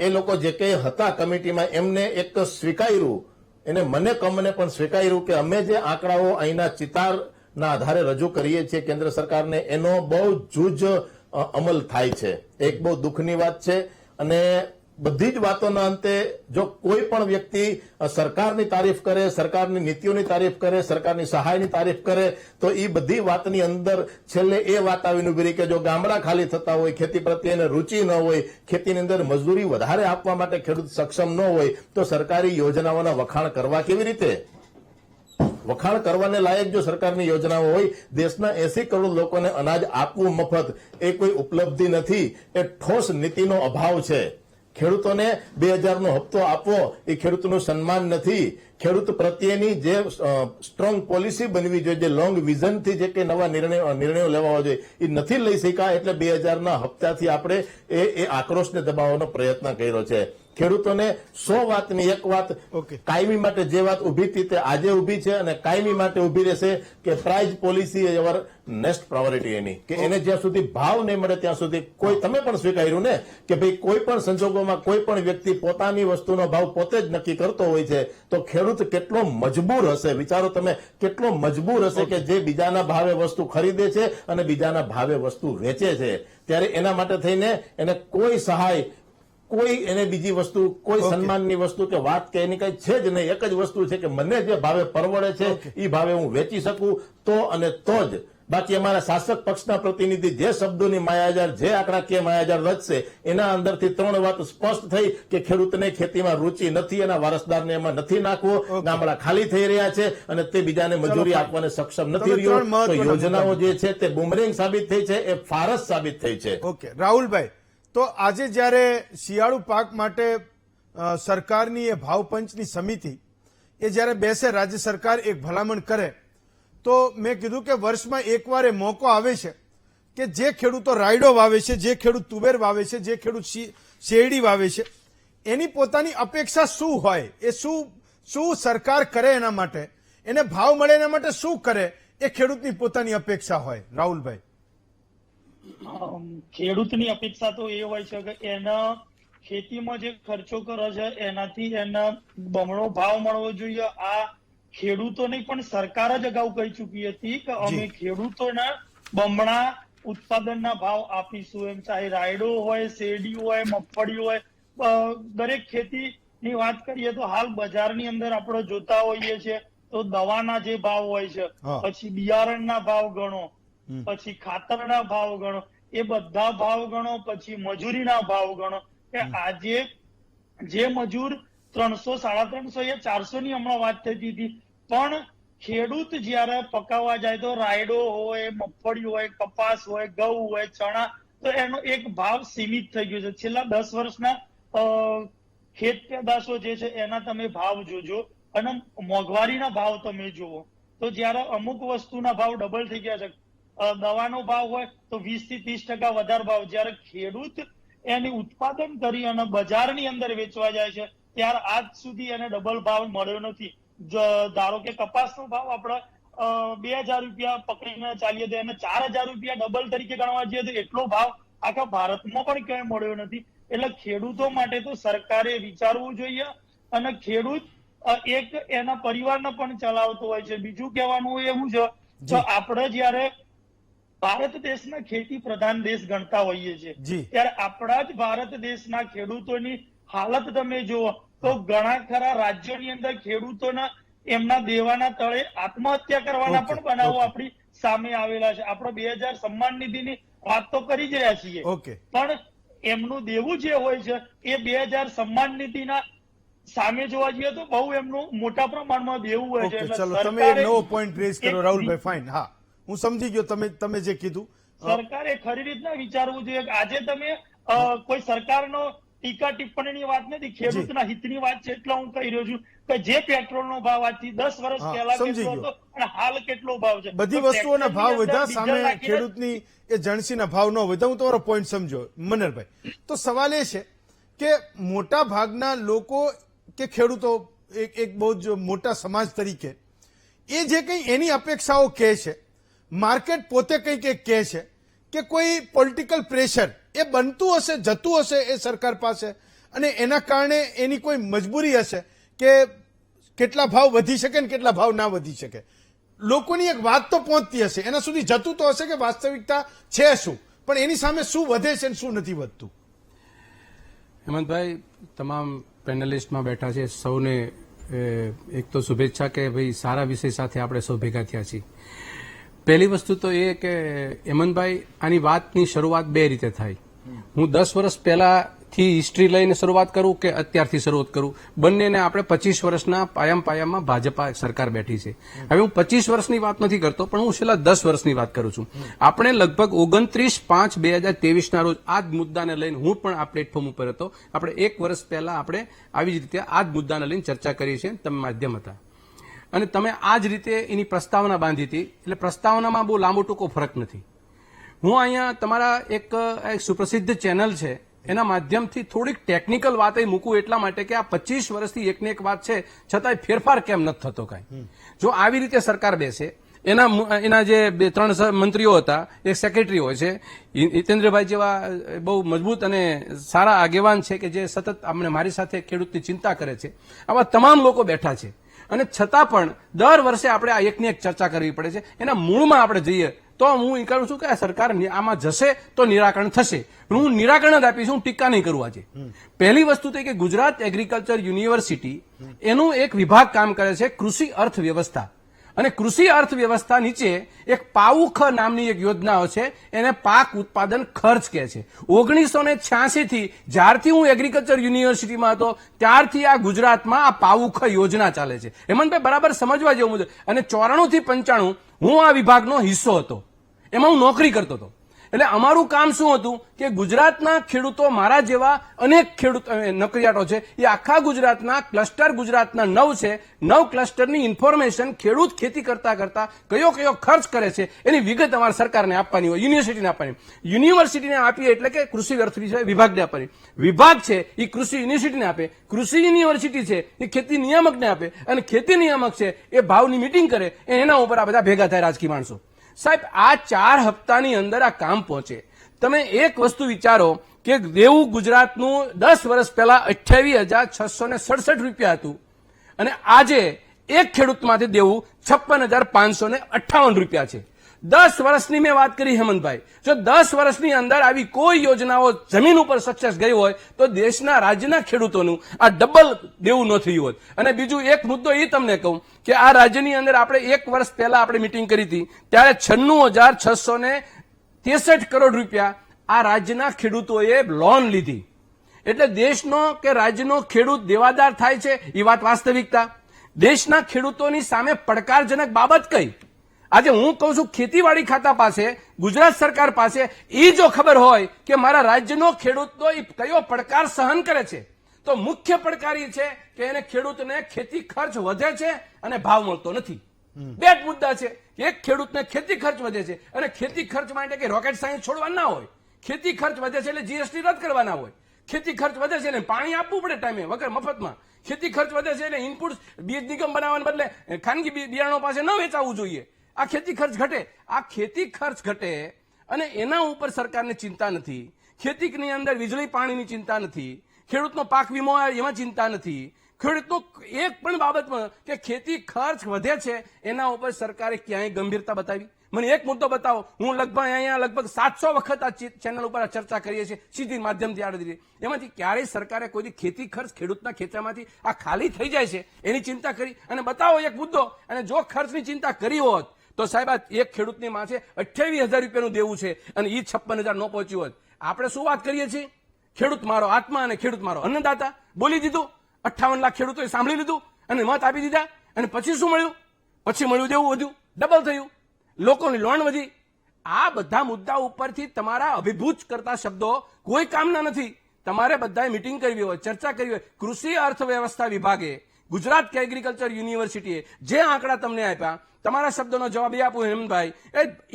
એ લોકો જે કંઈ હતા કમિટીમાં એમને એક સ્વીકાર્યું એને મને કમને પણ સ્વીકાર્યું કે અમે જે આંકડાઓ અહીંના ચિતારના આધારે રજૂ કરીએ છીએ કેન્દ્ર સરકારને એનો બહુ જૂજ અમલ થાય છે. એક બહુ દુઃખની વાત છે. અને બધી જ વાતોના અંતે જો કોઈ પણ વ્યક્તિ સરકારની તારીફ કરે સરકારની નીતિઓની તારીફ કરે સરકારની સહાયની તારીફ કરે તો એ બધી વાતની અંદર છેલ્લે એ વાત આવીને ઉભી રહી કે જો ગામડા ખાલી થતા હોય ખેતી પ્રત્યે એને રૂચિ ન હોય ખેતીની અંદર મજૂરી વધારે આપવા માટે ખેડૂત સક્ષમ ન હોય તો સરકારી યોજનાઓના વખાણ કરવા કેવી રીતે? વખાણ કરવાને લાયક જો સરકારની યોજનાઓ હોય દેશના 80 કરોડ લોકોને અનાજ આપવું મફત એ કોઈ ઉપલબ્ધિ નથી. એ ઠોસ નીતિનો અભાવ છે. ખેડૂતોને 2000નો હપ્તો આપવો એ ખેડૂતનું સન્માન નથી. ખેડૂત પ્રત્યેની જે સ્ટ્રોંગ પોલિસી બનવી જોઈએ જે લોંગ વિઝનથી જે કે નવા નિર્ણયો લેવા જોઈએ એ નથી લઈ શક્યા એટલે 2000ના હપ્તાથી આપણે એ આક્રોશને દબાવવાનો પ્રયત્ન કર્યો છે. ખેડૂતોને 100 વાતની એક વાત કાયમી માટે જે વાત ઉભી હતી તે આજે ઉભી છે અને કાયમી માટે ઉભી રહેશે કે prize policy our next priority એની કે એને જ્યાં સુધી ભાવ નહીં મળે ત્યાં સુધી કોઈ તમે પણ સ્વીકાર્યું ને કે ભાઈ કોઈ પણ સંજોગોમાં કોઈ પણ વ્યક્તિ પોતાની વસ્તુનો ભાવ પોતે જ નક્કી કરતો હોય છે તો ખેડૂત કેટલો મજબૂર હશે વિચારો તમે કેટલો મજબૂર હશે કે જે બીજાના ભાવે વસ્તુ ખરીદે છે અને બીજાના ભાવે વસ્તુ વેચે છે ત્યારે એના માટે થઈને એને કોઈ સહાય કોઈ એને બીજી વસ્તુ કોઈ સન્માનની વસ્તુ કે વાત કે એની કઈ છે જ નહીં. એક જ વસ્તુ છે કે મને જે ભાવે પરવડે છે એ ભાવે હું વેચી શકું તો અને તો જ. બાકી અમારા શાસક પક્ષના પ્રતિનિધિ જે શબ્દોની માયાજાળ જે આંકડાકીય માયાજાળ રચશે એના અંદરથી 3 વાત સ્પષ્ટ થઈ કે ખેડૂતને ખેતીમાં રૂચિ નથી એના વારસદારને એમાં નથી નાખવો ગામડા ખાલી થઈ રહ્યા છે અને તે બીજાને મજૂરી આપવાને સક્ષમ નથી રહ્યો. તો યોજનાઓ જે છે તે બુમરેંગ સાબિત થઈ છે એ ફારસ સાબિત થઈ છે. ઓકે રાહુલભાઈ, તો આજે જ્યારે શિયાળુ પાક માટે સરકારની એ ભાવપંચની સમિતિ એ જ્યારે બેસે રાજ્ય સરકાર એક ભલામણ કરે તો મેં કીધું કે વર્ષમાં એકવાર એ મોકો આવે છે કે જે ખેડૂતો રાયડો વાવે છે જે ખેડૂત તુવેર વાવે છે જે ખેડૂત શેરડી વાવે છે એની પોતાની અપેક્ષા શું હોય એ શું સરકાર કરે એના માટે એને ભાવ મળે એના માટે શું કરે એ ખેડૂતની પોતાની અપેક્ષા હોય. રાહુલભાઈ, ખેડૂતની અપેક્ષા તો એ હોય છે કે એના ખેતીમાં જે ખર્ચો કરે છે એનાથી એના બમણો ભાવ મળવો જોઈએ. આ ખેડૂતોને પણ સરકાર જ અગાઉ કહી ચૂકી હતી કે અમે ખેડૂતોના બમણા ઉત્પાદનના ભાવ આપીશું. એમ ચાહે રાયડો હોય શેરડી હોય મગફળી હોય દરેક ખેતીની વાત કરીએ તો હાલ બજારની અંદર આપણે જોતા હોઈએ છીએ તો દવાના જે ભાવ હોય છે પછી બિયારણના ભાવ ગણો પછી ખાતરના ભાવ ગણો એ બધા ભાવ ગણો પછી મજૂરીના ભાવ ગણો કે આજે જે મજૂર 300, 350 યા 400 ની હમણાં વાત થતી હતી પણ ખેડૂત જયારે પકાવવા જાય તો રાયડો હોય મગફળી હોય કપાસ હોય ઘઉં હોય ચણા તો એનો એક ભાવ સીમિત થઈ ગયો છે. છેલ્લા 10 વર્ષના ખેત પેદાશો જે છે એના તમે ભાવ જોજો અને મોંઘવારીના ભાવ તમે જુઓ તો જયારે અમુક વસ્તુના ભાવ ડબલ થઈ ગયા છે દવાનો ભાવ હોય તો 20 થી 30% વધારે ભાવ જયારે ખેડૂત એની ઉત્પાદન કરી અને બજારની અંદર વેચવા જાય છે ત્યારે આજ સુધી એને ડબલ ભાવ મળ્યો નથી. ધારો કે કપાસનો ભાવ આપણે 2000 રૂપિયા પકડીને ચાલીએ તો એને 4000 રૂપિયા ડબલ તરીકે ગણવા જઈએ તો એટલો ભાવ આખા ભારતમાં પણ ક્યાંય મળ્યો નથી. એટલે ખેડૂતો માટે તો સરકારે વિચારવું જોઈએ અને ખેડૂત એક એના પરિવારને પણ ચલાવતો હોય છે. બીજું કહેવાનું એવું છે તો આપણે જયારે ભારત દેશના ખેતી પ્રધાન દેશ ગણતા હોઈએ છીએ ત્યારે આપણા જ ભારત દેશના ખેડૂતોની હાલત તમે જુઓ તો ઘણા ખરા રાજ્યોની અંદર ખેડૂતોના એમના દેવાના તળે આત્મહત્યા કરવાના પણ બનાવો આપણી સામે આવેલા છે. આપણે 2000 સન્માન નિધિની વાત તો કરી જ રહ્યા છીએ પણ એમનું દેવું જે હોય છે એ 2000 સન્માન નિધિના સામે જોવા જઈએ તો બહુ એમનું મોટા પ્રમાણમાં દેવું હોય છે. ઓકે, એટલે ચલો તમે એક સરકારે નવો પોઈન્ટ રેઝ કર્યો એક રાહુલભાઈ. ફાઇન, હા હું સમજી ગયો તમે જે કીધું. સરકારે ખરી રીતના વિચારવું જોઈએ કે આજે તમે કોઈ સરકારનો ટીકા ટિપ્પણીની વાત નથી, ખેડૂતના હિતની વાત છે. એટલે હું કહી રહ્યો છું કે જે પેટ્રોલનો ભાવ આજથી 10 વર્ષ હા, પહેલા સમજી કેટલો ગયો. હતો અને હાલ કેટલો ભાવ છે, બધી તો વસ્તુઓના ભાવ ટ્રેક્ટરની વધ્યા, અંદર સામે ડીઝલ નાખીને ખેડૂતની એ જણસીના ભાવ ન વધ્યા. હું તમારો પોઈન્ટ સમજો મનરભાઈ. તો સવાલ એ છે કે મોટા ભાગના લોકો કે ખેડૂતો એક બહુ જ મોટા સમાજ તરીકે એ જે કંઈ એની અપેક્ષાઓ કહે છે, માર્કેટ પોતે કંઈક એક કહે છે કે કોઈ પોલિટિકલ પ્રેશર એ બનતું હશે, જતું હશે એ સરકાર પાસે, અને એના કારણે એની કોઈ મજબૂરી હશે કે કેટલા ભાવ વધી શકે ને કેટલા ભાવ ના વધી શકે. લોકોની એક વાત તો પહોંચતી હશે, એના સુધી જતું તો હશે કે વાસ્તવિકતા છે શું, પણ એની સામે શું વધે છે ને શું નથી વધતું. હેમંતભાઈ, તમામ પેનલિસ્ટમાં બેઠા છે સૌને એક તો શુભેચ્છા કે ભાઈ સારા વિષય સાથે આપણે સૌ ભેગા થયા છીએ. પહેલી વસ્તુ તો એ કે હેમંતભાઈ, આની વાતની શરૂઆત બે રીતે થાય. હું 10 વર્ષ પહેલાથી હિસ્ટ્રી લઈને શરૂઆત કરું કે અત્યારથી શરૂઆત કરું, બંનેને આપણે 25 વર્ષના પાયામાં ભાજપા સરકાર બેઠી છે. હવે હું 25 વર્ષની વાત નથી કરતો, પણ હું છેલ્લા 10 વર્ષની વાત કરું છું. આપણે લગભગ 29/5/2023 રોજ આ જ મુદ્દાને લઈને હું પણ આ પ્લેટફોર્મ ઉપર હતો. આપણે 1 વર્ષ પહેલા આપણે આવી જ રીતે આ જ મુદ્દાને લઈને ચર્ચા કરી છે, તમે માધ્યમ હતા અને તમે આ જ રીતે એની પ્રસ્તાવના બાંધી હતી. એટલે પ્રસ્તાવનામાં બહુ લાંબો ટૂંકો ફરક નથી. હું અહીંયા તમારા એક સુપ્રસિદ્ધ ચેનલ છે એના માધ્યમથી થોડીક ટેકનિકલ વાત મૂકું એટલા માટે કે આ 25 વર્ષથી એકને એક વાત છે, છતાંય ફેરફાર કેમ નથી થતો કાંઈ. જો આવી રીતે સરકાર બેસે, એના જે 2-3 મંત્રીઓ હતા, એક સેક્રેટરી હોય છે, હિતેન્દ્રભાઈ જેવા બહુ મજબૂત અને સારા આગેવાન છે કે જે સતત અમને મારી સાથે ખેડૂતની ચિંતા કરે છે, આવા તમામ લોકો બેઠા છે. અને છતાં પણ દર વર્ષે આપણે આ એકની એક ચર્ચા કરવી પડે છે. એના મૂળમાં આપણે જઈએ તો હું એ કહું છું કે આ સરકાર આમાં જશે તો નિરાકરણ થશે. હું નિરાકરણ જ આપીશ, હું ટીકા નહીં કરું. આજે પહેલી વસ્તુ તો કે ગુજરાત એગ્રીકલ્ચર યુનિવર્સિટી એનું એક વિભાગ કામ કરે છે કૃષિ અર્થવ્યવસ્થા, અને કૃષિ અર્થવ્યવસ્થા નીચે એક પાઉખ નામની એક યોજના છે, એને પાક ઉત્પાદન ખર્ચ કહે છે. 1986 થી જ્યારથી હું એગ્રીકલ્ચર યુનિવર્સિટીમાં હતો ત્યારથી આ ગુજરાતમાં આ પાઉખ યોજના ચાલે છે. હેમંતભાઈ, બરાબર સમજવા જેવું મુદ્દો. અને 94 થી 95 હું આ વિભાગનો હિસ્સો હતો, એમાં હું નોકરી કરતો હતો. એટલે અમારું કામ શું હતું કે ગુજરાતના ખેડૂતો, મારા જેવા અનેક ખેડૂત નોકરિયાતો છે, એ આખા ગુજરાતના ક્લસ્ટર ગુજરાતના 9 છે, 9 ક્લસ્ટરની ઇન્ફોર્મેશન ખેડૂત ખેતી કરતા કયો ખર્ચ કરે છે એની વિગત અમારે સરકારને આપવાની હોય, યુનિવર્સિટીને આપવાની. યુનિવર્સિટીને આપીએ એટલે કે કૃષિ અર્થ વિભાગને આપવાની. વિભાગ છે એ કૃષિ યુનિવર્સિટીને આપે, કૃષિ યુનિવર્સિટી છે એ ખેતી નિયામકને આપે, અને ખેતી નિયામક છે એ ભાવની મિટિંગ કરે. એના ઉપર આ બધા ભેગા થાય રાજકીય માણસો. સાહેબ, આ 4 હપ્તાની અંદર આ કામ પહોંચે. તમે એક વસ્તુ વિચારો કે દેવું ગુજરાતનું 10 વર્ષ પહેલા 28,667 રૂપિયા હતું, અને આજે એક ખેડૂતમાંથી દેવું 56,558 રૂપિયા છે. 10 વર્ષની મેં વાત કરી હેમંતભાઈ. જો 10 વર્ષની અંદર આવી કોઈ યોજનાઓ જમીન ઉપર સક્સેસ ગઈ હોય તો દેશના રાજ્યના ખેડૂતોનું આ ડબલ દેવું ન થયું હોત. અને બીજું એક મુદ્દો એ તમને કહું કે આ રાજ્યની અંદર આપણે 1 વર્ષ પહેલા આપણે મિટિંગ કરી હતી ત્યારે 96,663 કરોડ રૂપિયા આ રાજ્યના ખેડૂતોએ લોન લીધી. એટલે દેશનો કે રાજ્યનો ખેડૂત દેવાદાર થાય છે એ વાત વાસ્તવિકતા. દેશના ખેડૂતોની સામે પડકારજનક બાબત કઈ? આજે હું કહું છું ખેતીવાડી ખાતા પાસે, ગુજરાત સરકાર પાસે એ જો ખબર હોય કે મારા રાજ્યનો ખેડૂતનો કયો પડકાર સહન કરે છે, તો મુખ્ય પડકાર એ છે કે એને ખેડૂતને ખેતી ખર્ચ વધે છે અને ભાવ મળતો નથી. બે જ મુદ્દા છે. એક, ખેડૂતને ખેતી ખર્ચ વધે છે, અને ખેતી ખર્ચ માટે કે રોકેટ સાયન્સ છોડવા ના હોય. ખેતી ખર્ચ વધે છે એટલે જીએસટી રદ કરવાના હોય. ખેતી ખર્ચ વધે છે એટલે પાણી આપવું પડે ટાઈમે વગર મફતમાં. ખેતી ખર્ચ વધે છે એટલે ઇનપુટ બીજ નિગમ બનાવવાને બદલે ખાનગી બિયારણો પાસે ન વેચાવવું જોઈએ. આ ખેતી ખર્ચ ઘટે. આ ખેતી ખર્ચ ઘટે અને એના ઉપર સરકારને ચિંતા નથી. ખેતીની અંદર વીજળી પાણીની ચિંતા નથી. ખેડૂતનો પાક વીમો એમાં ચિંતા નથી. ખેડૂતનો એક પણ બાબતમાં કે ખેતી ખર્ચ વધે છે એના ઉપર સરકારે ક્યાંય ગંભીરતા બતાવી? મને એક મુદ્દો બતાવો. હું લગભગ 700 વખત આ ચેનલ ઉપર ચર્ચા કરીએ છીએ, સીધી માધ્યમથી આડે. એમાંથી ક્યારેય સરકારે કોઈ ખેતી ખર્ચ ખેડૂતના ખેતરમાંથી આ ખાલી થઈ જાય છે એની ચિંતા કરી? અને બતાવો એક મુદ્દો. અને જો ખર્ચની ચિંતા કરી હોત તો સાહેબ આ એક ખેડૂતની માથે 28,000 રૂપિયાનું દેવું છે અને એ 56,000 ન પહોંચ્યું હોત. આપણે શું વાત કરીએ છીએ? ખેડૂત મારો આત્મા અને ખેડૂત મારો અન્નદાતા બોલી દીધું. 58 લાખ ખેડૂતોએ સાંભળી લીધું અને મત આપી દીધા. અને પછી શું મળ્યું? પછી મળ્યું દેવું વધ્યું, ડબલ થયું, લોકોની લોન વધી. આ બધા મુદ્દા ઉપરથી તમારા અભિભૂત કરતા શબ્દો કોઈ કામના નથી. તમારે બધાએ મિટિંગ કરવી હોય, ચર્ચા કરવી હોય. કૃષિ અર્થવ્યવસ્થા વિભાગે, ગુજરાત એગ્રીકલ્ચર યુનિવર્સિટીએ જે આંકડા તમને આપ્યા, તમારા શબ્દોનો જવાબ એ આપું હેમંતભાઈ,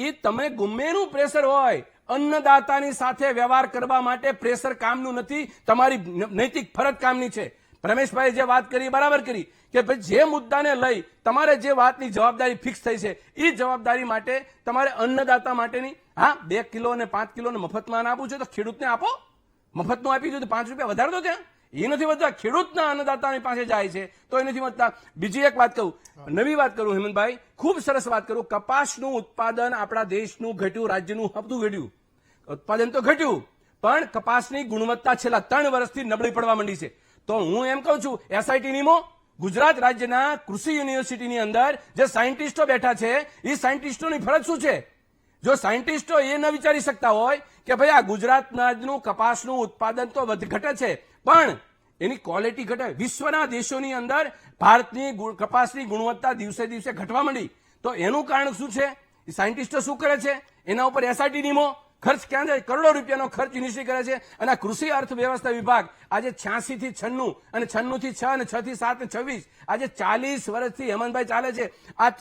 એ તમે ગુમેનું પ્રેશર હોય, અન્નદાતાની સાથે વ્યવહાર કરવા માટે પ્રેશર કામનું નથી, તમારી નૈતિક ફરજ કામની છે. રમેશભાઈ જે વાત કરી બરાબર કરી કે ભાઈ જે મુદ્દાને લઈ તમારે જે વાતની જવાબદારી ફિક્સ થઈ છે એ જવાબદારી માટે તમારે અન્નદાતા માટેની, હા 2 કિલો અને 5 કિલો મફતમાં આપવું છે તો ખેડૂતને આપો. મફતનું આપી દો તો 5 રૂપિયા વધારે દો. ત્યાં એ નથી વધતા, ખેડૂતના અન્નદાતાની પાસે જાય છે તો એ નથી વધતા. બીજી એક વાત કહું, નવી વાત કરું હેમંતભાઈ, ખૂબ સરસ વાત કરું. કપાસનું ઉત્પાદન આપણા દેશનું ઘટ્યું, રાજ્યનું હપ્તું ઘટ્યું, ઉત્પાદન તો ઘટ્યું, પણ કપાસની ગુણવત્તા છેલ્લા 3 વર્ષથી નબળી પડવા માંડી છે. તો હું એમ કહું છું, એસઆઈટી નિમો. ગુજરાત રાજ્યના કૃષિ યુનિવર્સિટીની અંદર જે સાયન્ટિસ્ટો બેઠા છે એ સાયન્ટિસ્ટોની ફરજ શું છે? જો સાયન્ટિસ્ટો એ ન વિચારી શકતા હોય કે ભાઈ આ ગુજરાતનું કપાસનું ઉત્પાદન તો ઘટે છે પણ એની ક્વોલિટી ઘટે, વિશ્વના દેશોની અંદર ભારતની કપાસની ગુણવત્તા દિવસે દિવસે ઘટવા માંડી, તો એનું કારણ શું છે? સાયન્ટિસ્ટો શું કરે છે? એના ઉપર એસઆઈટી નિમો. ખર્ચ ક્યાં જાય? કરોડો રૂપિયાનો ખર્ચ યુનિવર્સિટી કરે છે. અને આ કૃષિ અર્થવ્યવસ્થા વિભાગ આજે 86 થી 96 અને 96 થી 6 અને 6 થી 7 અને 26 આજે 40 વર્ષથી હેમંતભાઈ ચાલે છે.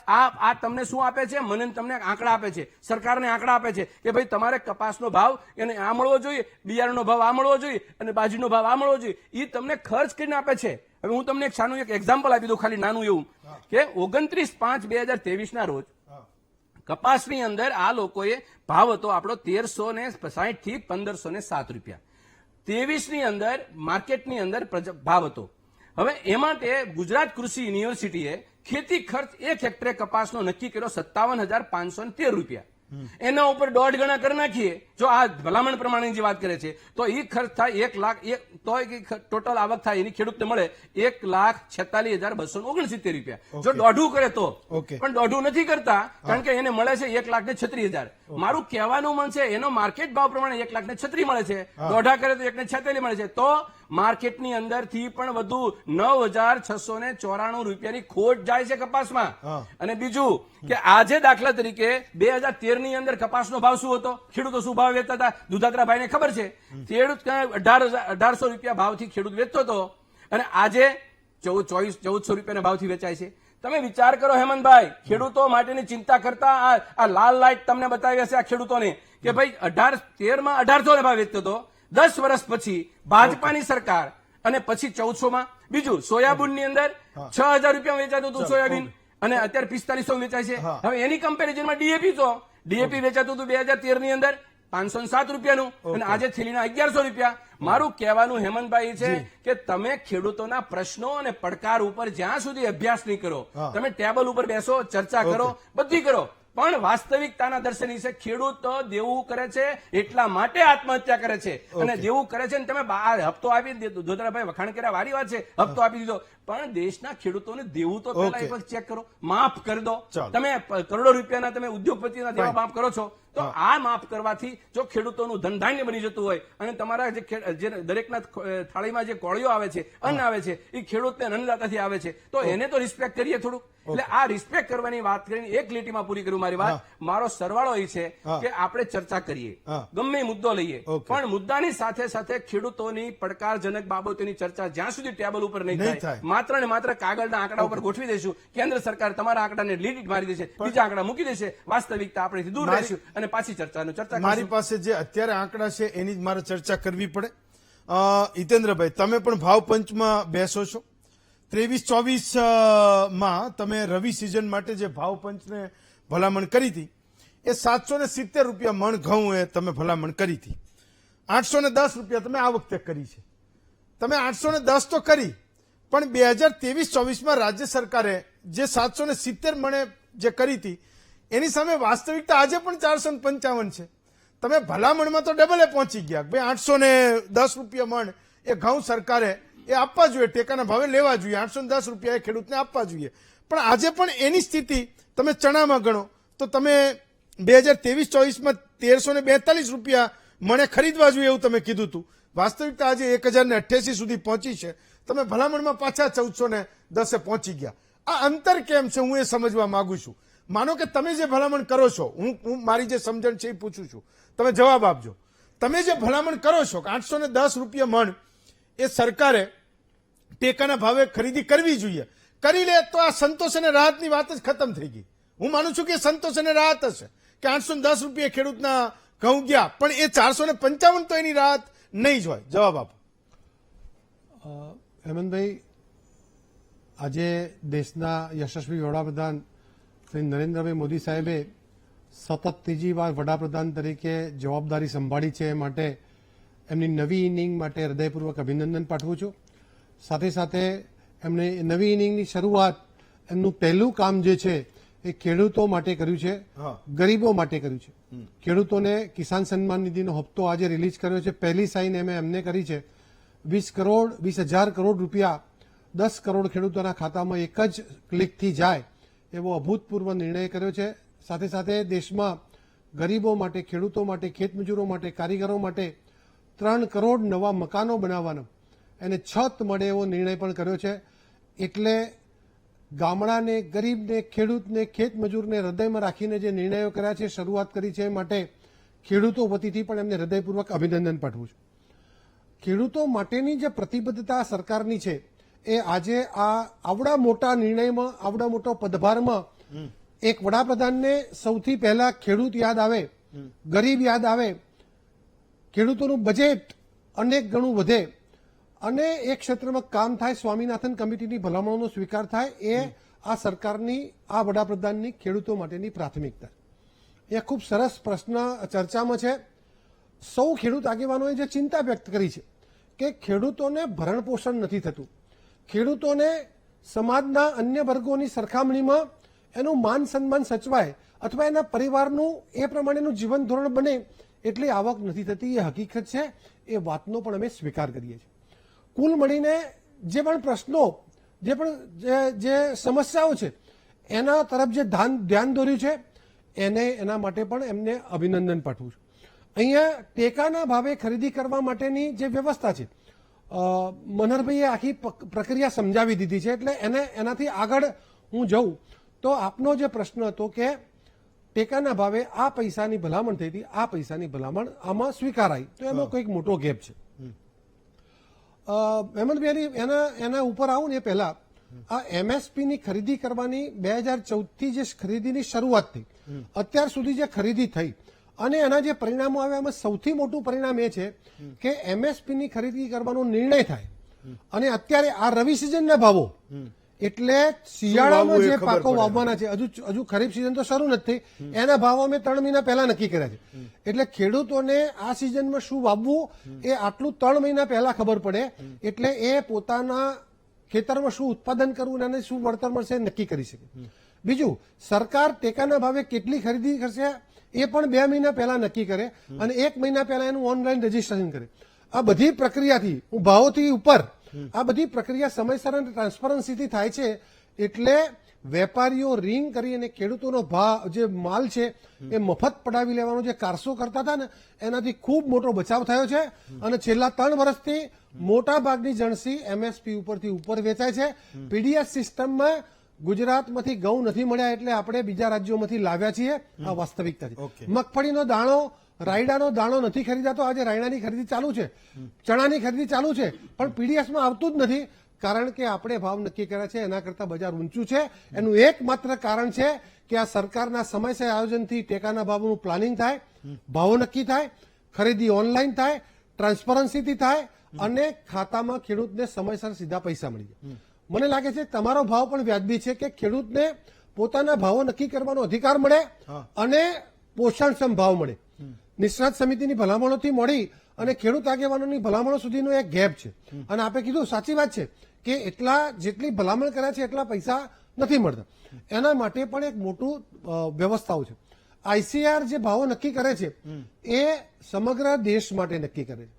આ તમને શું આપે છે? મને તમને આંકડા આપે છે, સરકારને આંકડા આપે છે કે ભાઈ તમારે કપાસનો ભાવ એને આ મળવો જોઈએ, બિયારણનો ભાવ આ મળવો જોઈએ અને બાજરીનો ભાવ આ મળવો જોઈએ. એ તમને ખર્ચ કરીને આપે છે. હવે હું તમને એક સાનું એક એક્ઝામ્પલ આપી દઉં, ખાલી નાનું એવું કે 29/5/2023 ના રોજ કપાસની અંદર આ લોકોએ ભાવ હતો આપણો 1360 થી 1507 રૂપિયા. 23 ની અંદર માર્કેટની અંદર ભાવ હતો. હવે એમાં તે ગુજરાત કૃષિ યુનિવર્સિટીએ ખેતી ખર્ચ 1 હેક્ટરે કપાસનો નક્કી કર્યો 57,513 રૂપિયા. એના ઉપર 1.5 ગણા કરી નાખીએ, જો આ ભલામણ પ્રમાણેની જે વાત કરે છે તો એ ખર્ચ થાય 1 લાખ, તો ટોટલ આવક થાય એની ખેડૂતને મળે 1,46,269 રૂપિયા. જો 1.5 કરે તો, પણ 1.5 નથી કરતા કારણ કે એને મળે છે 1,36,000. મારું કહેવાનું મન છે એનો માર્કેટ ભાવ પ્રમાણે 1,36,000 મળે છે, 1.5 કરે તો 1,46,000 મળે છે, તો માર્કેટની અંદરથી પણ વધુ 9,694 રૂપિયાની ખોટ જાય છે કપાસમાં. અને બીજું કે આજે દાખલા તરીકે 2013 ની અંદર કપાસનો ભાવ શું હતો? ખેડૂતો શું ભાવ વેચતા હતા? દુધાત્રા ભાઈને ખબર છે. ખેડૂત 1,800 રૂપિયા ભાવથી ખેડૂત વેચતો હતો અને આજે 1,400 રૂપિયાના ભાવથી વેચાય છે. તમે વિચાર કરો હેમંતભાઈ, ખેડૂતો માટેની ચિંતા કરતા આ લાલ લાઈટ તમને બતાવી હશે આ ખેડૂતોને કે ભાઈ 2013 માં 1,800 ભાવ વેચતો હતો, 10 વર્ષ પછી ભાજપાની સરકાર અને પછી 1,400 બીજું સોયાબીનની અંદર 6,000 રૂપિયા વેચાતું હતું સોયાબીન અને અત્યારે 4500 વેચાય છે. હવે એની કમ્પેરિઝનમાં ડીએપી વેચાતું હતું 2013 ની અંદર 507 રૂપિયાનું અને આજે થેલીના 1,100 રૂપિયા. મારું કહેવાનું હેમંતભાઈ છે કે તમે ખેડૂતોના પ્રશ્નો અને પડકાર ઉપર જ્યાં સુધી અભ્યાસ નહીં કરો, તમે ટેબલ ઉપર બેસો, ચર્ચા કરો, બધી કરો, પણ વાસ્તવિકતાના દર્શની છે ખેડૂત દેવું કરે છે એટલા માટે આત્મહત્યા કરે છે અને દેવું કરે છે. તમે હપ્તો આપી દોધરાભાઈ વખાણ કર્યા, વારી વાત છે, હપ્તો આપી દીધો, પણ દેશના ખેડૂતોને દેવું તો પહેલા એક વખત ચેક કરો, માફ કરી દો. તમે કરોડો રૂપિયાના તમે ઉદ્યોગપતિના દેવા માફ કરો છો તો આ માફ કરવાથી જો ખેડૂતોનું ધનધાન્ય બની જતું હોય અને તમારા જે દરેકના થાળીમાં જે કોળીઓ આવે છે, અન્ન આવે છે, એ ખેડૂતને અન્નદાતાથી આવે છે, તો એને તો રિસ્પેક્ટ કરીએ થોડુંક. એટલે આ રિસ્પેક્ટ કરવાની વાત કરીને એક લીટીમાં પૂરી કરું મારી વાત. મારો સરવાળો એ છે કે આપણે ચર્ચા કરીએ, ગમે મુદ્દો લઈએ, પણ મુદ્દાની સાથે સાથે ખેડૂતોની પડકારજનક બાબતોની ચર્ચા જ્યાં સુધી ટેબલ ઉપર નહીં થાય, માત્ર ને માત્ર કાગળના આંકડા ઉપર ગોઠવી દઈશું, કેન્દ્ર સરકાર તમારા આંકડાને લીટ મારી દેશે, બીજા આંકડા મૂકી દેશે, વાસ્તવિકતા આપણેથી દૂર રહીશું અને પાછી ચર્ચા મારી પાસે જે અત્યારે આંકડા છે એની જ મારે ચર્ચા કરવી પડે. હિતેન્દ્રભાઈ, તમે પણ ભાવ પંચમાં બેસો છો. 23-24 તમે રવિ સિઝન માટે જે ભાવ પંચને ભલામણ કરી હતી એ 770 રૂપિયા મણ ઘઉં એ તમે ભલામણ કરી હતી. 810 રૂપિયા તમે આ વખતે કરી છે. તમે 810 તો કરી, પણ 2023-24 રાજ્ય સરકારે જે 770 મણે જે કરી હતી એની સામે વાસ્તવિકતા આજે પણ 455 છે. તમે ભલામણમાં તો ડબલે પહોંચી ગયા. ભાઈ 810 રૂપિયા મણ એ ઘઉં સરકારે એ આપવા જોઈએ, ટેકાના ભાવે લેવા જોઈએ, 810 રૂપિયા એ ખેડૂતને આપવા જોઈએ. પણ આજે પણ એની સ્થિતિ તમે ચણામાં ગણો તો તમે 2023-24 1342 રૂપિયા મને ખરીદવા જોઈએ એવું તમે કીધું હતું. વાસ્તવિકતા આજે 1088 સુધી પહોંચી છે. તમે ભલામણમાં પાછા 1410 પહોંચી ગયા. આ અંતર કેમ છે હું એ સમજવા માંગુ છું. માનો કે તમે જે ભલામણ કરો છો, હું મારી જે સમજણ છે એ પૂછું છું, તમે જવાબ આપજો. તમે જે ભલામણ કરો છો કે 810 રૂપિયા મણ એ સરકારે ટેકાના ભાવે ખરીદી કરવી જોઈએ, કરી લે તો આ સંતોષ અને રાહતની વાત જ ખતમ થઈ ગઈ. હું માનું છું કે સંતોષ અને રાહત હશે કે 810 રૂપિયા ખેડૂતના ઘઉં ગયા, પણ એ 455 તો એની રાહત નહીં જ હોય. જવાબ આપો. હેમંતભાઈ, આજે દેશના યશસ્વી વડાપ્રધાન શ્રી નરેન્દ્રભાઈ મોદી સાહેબે સતત ત્રીજી વાર વડાપ્રધાન તરીકે જવાબદારી સંભાળી છે. એ માટે એમની નવી ઇનિંગ માટે હૃદયપૂર્વક અભિનંદન પાઠવું છું. સાથે સાથે એમણે નવી ઇનિંગની શરૂઆત, એમનું પહેલું કામ જે છે એ ખેડૂતો માટે કર્યું છે, ગરીબો માટે કર્યું છે. ખેડૂતોને કિસાન સન્માન નિધિનો હપ્તો આજે રિલીઝ કર્યો છે. પહેલી સાઈન એમને કરી છે. 20,000 કરોડ રૂપિયા 10 કરોડ ખેડૂતોના ખાતામાં એક જ ક્લિકથી જાય એવો અભૂતપૂર્વ નિર્ણય કર્યો છે. સાથે સાથે દેશમાં ગરીબો માટે, ખેડૂતો માટે, ખેતમજૂરો માટે, કારીગરો માટે 3 કરોડ નવા મકાનો બનાવવાનો, એને છત મળે એવો નિર્ણય પણ કર્યો છે. એટલે ગામડાને, ગરીબને, ખેડૂતને, ખેતમજૂરને હૃદયમાં રાખીને જે નિર્ણયો કર્યા છે, શરૂઆત કરી છે, એ માટે ખેડૂતો વતીથી પણ એમને હૃદયપૂર્વક અભિનંદન પાઠવું છું. ખેડૂતો માટેની જે પ્રતિબદ્ધતા સરકારની છે એ આજે આ આવડા મોટા નિર્ણયમાં, આવડા મોટા પદભારમાં એક વડાપ્રધાનને સૌથી પહેલા ખેડૂત યાદ આવે, ગરીબ યાદ આવે, ખેડૂતોનું બજેટ અનેક ગણું વધે અને એક ક્ષેત્રમાં કામ થાય, સ્વામીનાથન કમિટીની ભલામણોનો સ્વીકાર થાય, એ આ સરકારની, આ વડાપ્રધાનની ખેડૂતો માટેની પ્રાથમિકતા. એ ખૂબ સરસ પ્રશ્ન ચર્ચામાં છે. સૌ ખેડૂત આગેવાનોએ જે ચિંતા વ્યક્ત કરી છે કે ખેડૂતોને ભરણ પોષણ નથી થતું, ખેડૂતોને સમાજના અન્ય વર્ગોની સરખામણીમાં એનું માન સન્માન સચવાય અથવા એના પરિવારનું એ પ્રમાણેનું જીવન ધોરણ બને એટલી આવક નથી થતી, એ હકીકત છે. એ વાતનો પણ અમે સ્વીકાર કરીએ છીએ. કુલ મળીને જે પણ પ્રશ્નો, જે સમસ્યાઓ છે એના તરફ જે ધ્યાન દોર્યું છે એના માટે પણ એમને અભિનંદન પાઠવું છું. અહીંયા ટેકાના ભાવે ખરીદી કરવા માટેની જે વ્યવસ્થા છે, મનહરભાઈએ આખી પ્રક્રિયા સમજાવી દીધી છે. એટલે એનાથી આગળ હું જઉં તો આપનો જે પ્રશ્ન હતો કે ટેકાના ભાવે આ પૈસાની ભલામણ થઈ હતી, આ પૈસાની ભલામણ આમાં સ્વીકારાઈ, તો એમાં કોઈક મોટો ગેપ છે. હેમંતભાઈ, એના ઉપર આવું ને એ પહેલા આ એમએસપીની ખરીદી કરવાની 2014થી જે ખરીદીની શરૂઆત થઈ, અત્યાર સુધી જે ખરીદી થઈ અને એના જે પરિણામો આવ્યા, એમાં સૌથી મોટું પરિણામ એ છે કે એમએસપીની ખરીદી કરવાનો નિર્ણય થાય અને અત્યારે આ રવિ સિઝનના ભાવો, એટલે શિયાળામાં જે પાકો વાવવાના છે, હજુ ખરીફ સિઝન તો શરૂ નથી થઈ, એના ભાવો અમે 3 મહિના પહેલા નક્કી કર્યા છે. એટલે ખેડૂતોને આ સિઝનમાં શું વાવવું એ આટલું 3 મહિના પહેલા ખબર પડે, એટલે એ પોતાના ખેતરમાં શું ઉત્પાદન કરવું અને શું વળતર મળશે નક્કી કરી શકે. બીજું, સરકાર ટેકાના ભાવે કેટલી ખરીદી કરશે એ પણ 2 મહિના પહેલા નક્કી કરે અને 1 મહિના પહેલા એનું ઓનલાઈન રજીસ્ટ્રેશન કરે. આ બધી પ્રક્રિયાથી, ભાવોથી ઉપર, આ બધી પ્રક્રિયા સમયસર અને ટ્રાન્સપરન્સીથી થાય છે. એટલે વેપારીઓ રિંગ કરી અને ખેડૂતોનો ભાવ, જે માલ છે એ મફત પડાવી લેવાનો જે કારસો કરતા હતા ને, એનાથી ખૂબ મોટો બચાવ થયો છે. અને છેલ્લા 3 વર્ષથી મોટા ભાગની જણસી એમએસપી ઉપરથી ઉપર વેચાય છે. પીડીએસ સિસ્ટમમાં ગુજરાતમાંથી ઘઉં નથી મળ્યા એટલે આપણે બીજા રાજ્યોમાંથી લાવ્યા છીએ, આ વાસ્તવિકતા છે. મગફળીનો દાણો, રાયડાનો દાણો નથી ખરીદાતો. આજે રાયડાની ખરીદી ચાલુ છે, ચણાની ખરીદી ચાલુ છે, પણ પીડીએસમાં આવતું જ નથી, કારણ કે આપણે ભાવ નક્કી કર્યા છે એના કરતા બજાર ઊંચું છે. એનું એકમાત્ર કારણ છે કે આ સરકારના સમયસર આયોજનથી ટેકાના ભાવનું પ્લાનિંગ થાય, ભાવો નક્કી થાય, ખરીદી ઓનલાઈન થાય, ટ્રાન્સપરન્સીથી થાય અને ખાતામાં ખેડૂતને સમયસર સીધા પૈસા મળી જાય. મને લાગે છે તમારો ભાવ પણ વ્યાજબી છે કે ખેડૂતને પોતાના ભાવો નક્કી કરવાનો અધિકાર મળે અને પોષણક્ષમ ભાવ મળે. નિષ્ણાત સમિતિની ભલામણોથી મળી અને ખેડૂત આગેવાનોની ભલામણો સુધીનો એક ગેપ છે. અને આપે કીધું સાચી વાત છે કે જેટલી ભલામણ કર્યા છે એટલા પૈસા નથી મળતા. એના માટે પણ એક મોટું વ્યવસ્થાઓ છે. આઈસીઆર જે ભાવો નક્કી કરે છે એ સમગ્ર દેશ માટે નક્કી કરે છે.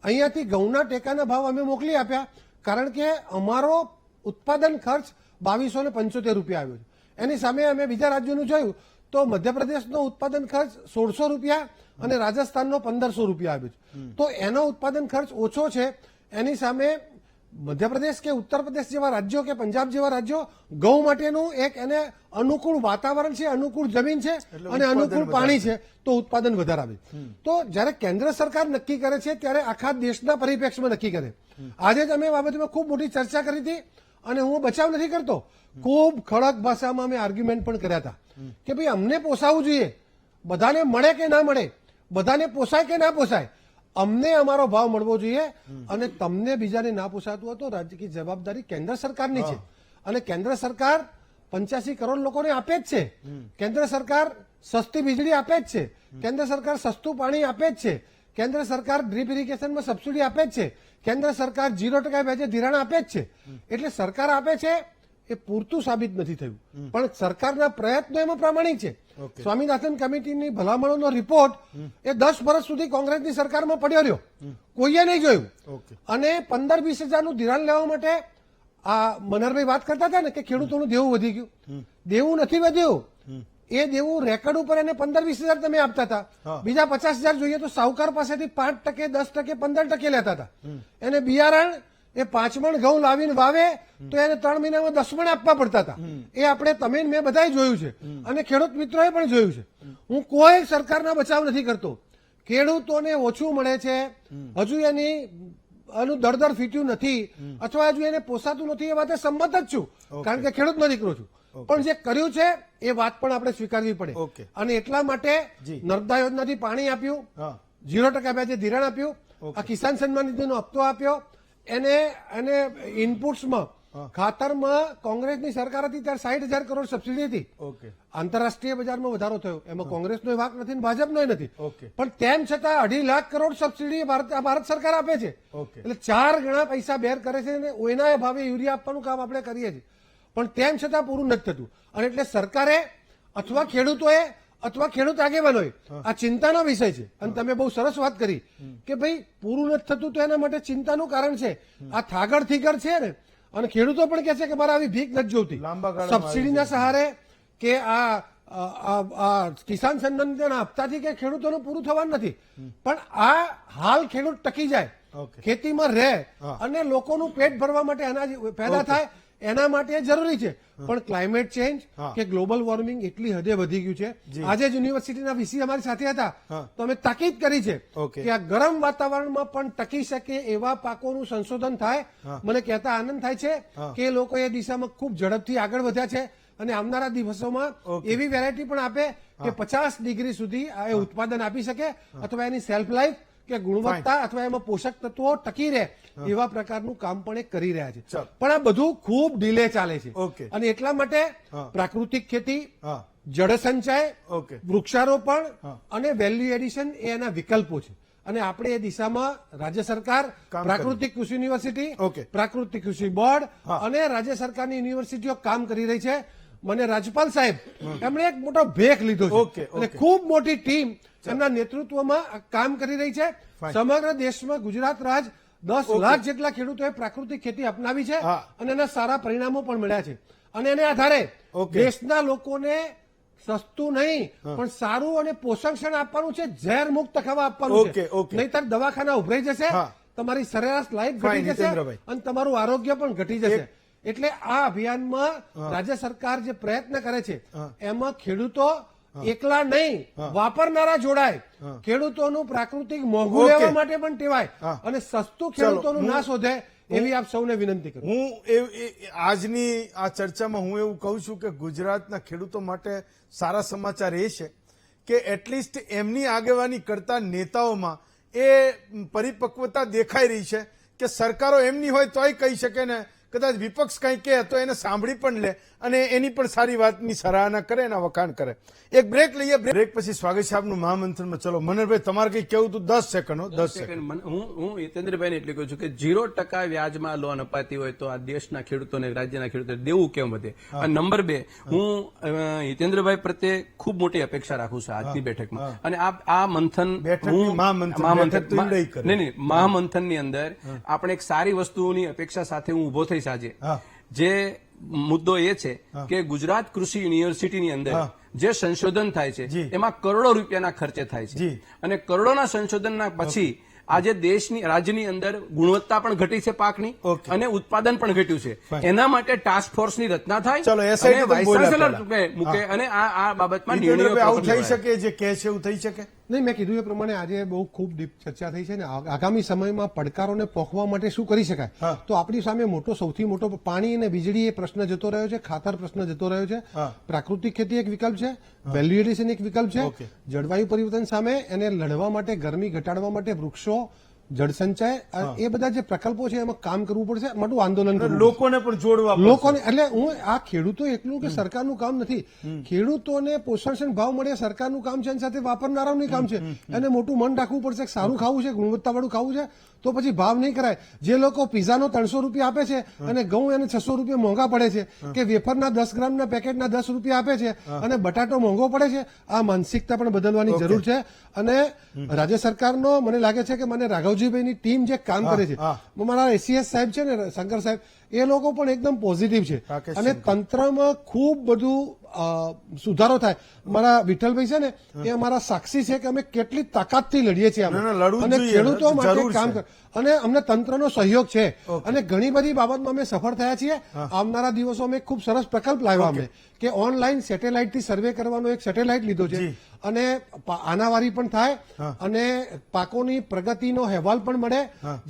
અહીંયાથી ઘઉંના ટેકાના ભાવ અમે મોકલી આપ્યા, કારણ કે અમારો ઉત્પાદન ખર્ચ 2275 રૂપિયા આવ્યો છે. એની સામે અમે બીજા રાજ્યોનું જોયું તો મધ્યપ્રદેશનો ઉત્પાદન ખર્ચ 1600 રૂપિયા અને રાજસ્થાનનો 1500 રૂપિયા આવ્યો છે. તો એનો ઉત્પાદન ખર્ચ ઓછો છે. એની સામે મધ્યપ્રદેશ કે ઉત્તર પ્રદેશ જેવા રાજ્યો કે પંજાબ જેવા રાજ્યો ઘઉં માટેનું એક એને અનુકૂળ વાતાવરણ છે, અનુકૂળ જમીન છે અને અનુકૂળ પાણી છે, તો ઉત્પાદન વધારે આવે. તો જ્યારે કેન્દ્ર સરકાર નક્કી કરે છે ત્યારે આખા દેશના પરિપ્રેક્ષમાં નક્કી કરે. આજે જ અમે આ બાબતમાં ખૂબ મોટી ચર્ચા કરી હતી અને હું બચાવ નથી કરતો, ખૂબ કડક ભાષામાં અમે આર્ગ્યુમેન્ટ પણ કર્યા હતા કે ભાઈ અમને પોસાવવું જોઈએ, બધાને મળે કે ના મળે, બધાને પોસાય કે ના પોસાય, અમને અમારો ભાવ મળવો જોઈએ અને તમને બીજાને ના પોસાતું હોય તો રાજ્યની જવાબદારી કેન્દ્ર સરકારની છે. અને કેન્દ્ર સરકાર 85 કરોડ લોકોને આપે જ છે. કેન્દ્ર સરકાર સસ્તી વીજળી આપે જ છે. કેન્દ્ર સરકાર સસ્તું પાણી આપે જ છે. કેન્દ્ર સરકાર ડ્રીપ ઇરિગેશનમાં સબસિડી આપે જ છે. કેન્દ્ર સરકાર 0% વ્યાજે ધિરાણ આપે જ છે. એટલે સરકાર આપે છે એ પૂરતું સાબિત નથી થયું, પણ સરકારના પ્રયત્નો એમાં પ્રામાણિક છે. સ્વામીનાથન કમિટીની ભલામણોનો રિપોર્ટ એ 10 વર્ષ સુધી કોંગ્રેસની સરકારમાં પડ્યો રહ્યો, કોઈએ નહીં જોયું. અને 15-20 હજારનું ધિરાણ લેવા માટે આ મનહરભાઈ વાત કરતા હતા ને કે ખેડૂતોનું દેવું વધી ગયું. દેવું નથી વધ્યું, એ દેવું રેકર્ડ ઉપર એને 15-20 હજાર તમે આપતા હતા. બીજા 50 હજાર જોઈએ તો સાહુકાર પાસેથી 5%, 10%, 15% લેતા હતા. એને બિયારણ એ 5 મણ ઘઉં લાવીને વાવે તો એને 3 મહિનામાં 10 મણ આપવા પડતા હતા. એ આપણે તમે મેં બધાએ જોયું છે અને ખેડૂત મિત્રોએ પણ જોયું છે. હું કોઈ સરકારના બચાવ નથી કરતો. ખેડૂતોને ઓછું મળે છે, હજુ એનું દળદળ ફીટ્યું નથી અથવા હજુ એને પોસાતું નથી, એ વાતે સંમત જ છું, કારણ કે ખેડૂતનો દીકરો છું. પણ જે કર્યું છે એ વાત પણ આપણે સ્વીકારવી પડે. અને એટલા માટે નર્મદા યોજનાથી પાણી આપ્યું, 0% વ્યાજે ધિરાણ આપ્યું, આ કિસાન સન્માન નિધિનો હપ્તો આપ્યો, એને ઇનપુટ્સમાં ખાતરમાં કોંગ્રેસની સરકાર હતી ત્યારે 60,000 કરોડ સબસિડી હતી. આંતરરાષ્ટ્રીય બજારમાં વધારો થયો, એમાં કોંગ્રેસનો વાંક નથી ને ભાજપનો નથી. પણ તેમ છતાં 2.5 લાખ કરોડ સબસિડી ભારત સરકાર આપે છે. એટલે 4 ગણા પૈસા બેર કરે છે અને ઓયના ભાવે યુરિયા આપવાનું કામ આપણે કરીએ છીએ. પણ તેમ છતાં પૂરું નથી થતું. અને એટલે સરકારે અથવા ખેડૂતોએ અથવા ખેડૂત આગેવાનોએ આ ચિંતાનો વિષય છે. અને તમે બહુ સરસ વાત કરી કે ભાઈ પૂરું નથી થતું તો એના માટે ચિંતાનું કારણ છે આ થાગડ થીગડ છે ને. અને ખેડૂતો પણ કહે છે કે મારે આવી ભીખ નથી જોઈતી, સબસિડીના સહારે કે આ કિસાન સન્માન નિધિના હપ્તાથી કે ખેડૂતોનું પૂરું થવાનું નથી. પણ આ હાલ ખેડૂત ટકી જાય, ખેતીમાં રહે અને લોકોનું પેટ ભરવા માટે અનાજ પેદા થાય, એના માટે જરૂરી છે. પણ ક્લાઇમેટ ચેન્જ કે ગ્લોબલ વોર્મિંગ એટલી હદે વધી ગયું છે. આજે જ યુનિવર્સિટીના વીસી અમારી સાથે હતા તો અમે તાકીદ કરી છે કે આ ગરમ વાતાવરણમાં પણ ટકી શકે એવા પાકોનું સંશોધન થાય. મને કહેતા આનંદ થાય છે કે એ લોકો એ દિશામાં ખૂબ ઝડપથી આગળ વધ્યા છે અને આવનારા દિવસોમાં એવી વેરાયટી પણ આપે કે 50 ડિગ્રી સુધી એ ઉત્પાદન આપી શકે અથવા એની સેલ્ફ લાઈફ કે ગુણવત્તા અથવા એમાં પોષક તત્વો ટકી રહે એવા પ્રકારનું કામ પણ એ કરી રહ્યા છે. પણ આ બધું ખૂબ ડીલે ચાલે છે. અને એટલા માટે પ્રાકૃતિક ખેતી, જળસંચય, વૃક્ષારોપણ અને વેલ્યુ એડિશન એ એના વિકલ્પો છે. અને આપણે એ દિશામાં રાજ્ય સરકાર, પ્રાકૃતિક કૃષિ યુનિવર્સિટી, પ્રાકૃતિક કૃષિ બોર્ડ અને રાજ્ય સરકારની યુનિવર્સિટીઓ કામ કરી રહી છે. મને રાજ્યપાલ સાહેબ એમણે એક મોટો ભેખ લીધો છે અને ખૂબ મોટી ટીમ એમના નેતૃત્વમાં કામ કરી રહી છે. સમગ્ર દેશમાં ગુજરાત રાજ 10 લાખ જેટલા ખેડૂતોએ પ્રાકૃતિક ખેતી અપનાવી છે અને એના સારા પરિણામો પણ મળ્યા છે. અને એને આધારે દેશના લોકોને સસ્તું નહીં પણ સારું અને પોષણ આપવાનું છે, ઝેર મુક્ત ખાવા આપવાનું છે. નહીતર દવાખાના ઉભરાઈ જશે, તમારી સરેરાશ લાઈફ ઘટી જશે અને તમારું આરોગ્ય પણ ઘટી જશે. એટલે આ અભિયાનમાં રાજ્ય સરકાર જે પ્રયત્ન કરે છે એમાં ખેડૂતો એકલા નહીં, વાપરનારા જોડાય, ખેડૂતોનું પ્રાકૃતિક મોંઘું લેવા માટે પણ ટેવાય અને સસ્તું ખેડૂતોનું ના શોધે એવી આપ સૌને વિનંતી કરું. હું આજની આ ચર્ચામાં હું એવું કહું છું કે ગુજરાતના ખેડૂતો માટે સારા સમાચાર એ છે કે એટલીસ્ટ એમની આગેવાની કરતા નેતાઓમાં એ પરિપક્વતા દેખાઈ રહી છે કે સરકારો એમની હોય તોય કહી શકે ને કદાચ વિપક્ષ કંઈ કહે તો એને સાંભળી પણ લે અને એની પણ સારી વાતની સરાહના કરે, એના વખાણ કરે. એક બ્રેક લઈએ, બ્રેક પછી સ્વાગત છે આપનું મહામંથનમાં. ચલો મનહરભાઈ, તમારે કઈ કેવું તું? 10 સેકન્ડ. 10 સેકન્ડ. હું હિતેન્દ્રભાઈને એટલે કહું છું કે 0% વ્યાજમાં લોન અપાતી હોય તો આ દેશના ખેડૂતોને, રાજ્યના ખેડૂતોને દેવું કેમ વધે? અને નંબર 2, હું હિતેન્દ્રભાઈ પ્રત્યે ખૂબ મોટી અપેક્ષા રાખું છું આજની બેઠકમાં. અને આ મંથન મહામંથનની અંદર આપણે એક સારી વસ્તુની અપેક્ષા સાથે હું ઉભો થઈશ આજે. જે મુદ્દો એ છે કે ગુજરાત કૃષિ યુનિવર્સિટીની અંદર જે સંશોધન થાય છે જી. એમાં કરોડો રૂપિયાના ખર્ચે થાય છે જી. અને કરોડોના સંશોધનના પછી આજે દેશની રાજ્યની અંદર ગુણવત્તા પણ ઘટી છે પાકની ઓકે. અને ઉત્પાદન પણ ઘટ્યું છે. એના માટે ટાસ્ક ફોર્સની રચના થાય ચલો, SIT અને તો વાઇસ બોલ્યા ચાન્સેલર પહેલા. મૂકે અને આ બાબતમાં જીતેન્દ્રભાઈ, આવું નિર્ણયો થઈ શકે જે કહે છે એવું થઈ શકે? નહીં, મેં કીધું એ પ્રમાણે આજે બહુ ખૂબ ડીપ ચર્ચા થઈ છે ને આગામી સમયમાં પડકારોને પોખવા માટે શું કરી શકાય. હા. તો આપણી સામે સૌથી મોટો પાણી અને વીજળી એ પ્રશ્ન જતો રહ્યો છે, ખાતર પ્રશ્ન જતો રહ્યો છે, હા. પ્રાકૃતિક ખેતી એક વિકલ્પ છે, વેલ્યુ એડિશન એક વિકલ્પ છે, ઓકે. જળવાયુ પરિવર્તન સામે એને લડવા માટે, ગરમી ઘટાડવા માટે વૃક્ષો, જળસંચય એ બધા જે પ્રકલ્પો છે એમાં કામ કરવું પડશે, મોટું આંદોલન કરવું પડશે. લોકોને પણ જોડવા પડશે. લોકોને એટલે હું આ ખેડૂતો એકલું કે સરકારનું કામ નથી. ખેડૂતોને પોષણ ભાવ મળે સરકારનું કામ છે, એની સાથે વાપરનારાનું કામ છે. એને મોટું મન રાખવું પડશે કે સારું ખાવું છે, ગુણવત્તાવાળું ખાવું છે, તો પછી ભાવ નહીં કરાય. જે લોકો પીઝાનો 300 રૂપિયા આપે છે અને ઘઉં એને 600 રૂપિયા મોંઘા પડે છે, કે વેફરના 10 ગ્રામના પેકેટના 10 રૂપિયા આપે છે અને બટાટો મોંઘો પડે છે, આ માનસિકતા પણ બદલવાની જરૂર છે. અને રાજ્ય સરકારનો મને લાગે છે કે મને રાઘવજીભાઈની ટીમ જે કામ કરે છે, મારા એસીએસ સાહેબ છે ને શંકર સાહેબ, એ લોકો પણ એકદમ પોઝિટિવ છે રાકેશ અને તંત્રમાં ખૂબ બધું સુધારો થાય. મારા વિઠ્ઠલભાઈ છે ને એ અમારા સાક્ષી છે કે અમે કેટલી તાકાતથી લડીએ છીએ ના, ના, લડવું જ અને જોઈએ. ખેડૂતો માટે જરૂર કામ છે. અને અમને તંત્રનો સહયોગ છે અને ઘણી બધી બાબતમાં અમે સફળ થયા છીએ. આવનારા દિવસો અમે ખૂબ સરસ પ્રકલ્પ લાવ્યા અમે કે ઓનલાઈન સેટેલાઇટથી સર્વે કરવાનો એક સેટેલાઇટ લીધો છે જી. અને આનાવારી પણ થાય અને પાકોની પ્રગતિનો અહેવાલ પણ મળે,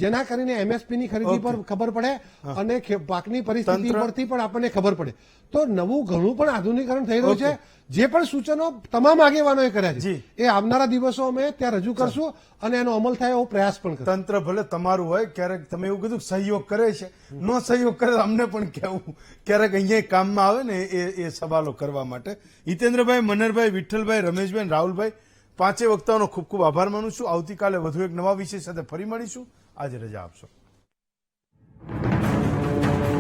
જેના કરીને એમએસપી ની ખરીદી પર ખબર પડે અને પાકની પરિસ્થિતિ પરથી પણ આપણને ખબર પડે. તો નવું ઘણું પણ આધુનિકરણ થઈ રહ્યું છે. જે પણ સૂચનો તમામ આગેવાનોએ કર્યા છે જી. એ આવનારા દિવસો અમે ત્યાં રજૂ કરશું અને એનો અમલ થાય એવો પ્રયાસ પણ કરશું. તંત્ર ભલે તમારું હોય, ક્યારેક તમે એવું કીધું કે સહયોગ કરે છે, નો સહયોગ કરે તો અમને પણ કહેવું ક્યારેક અહીંયા કામમાં આવે ને એ સવાલો કરવા માટે. હિતેન્દ્રભાઈ, મનહરભાઈ, વિઠ્ઠલભાઈ, રમેશભાઈ અને રાહુલભાઈ, પાંચે વક્તાઓનો ખૂબ ખૂબ આભાર માનું છું. આવતીકાલે વધુ એક નવા વિષય સાથે ફરી મળીશું. આજે રજા આપશો.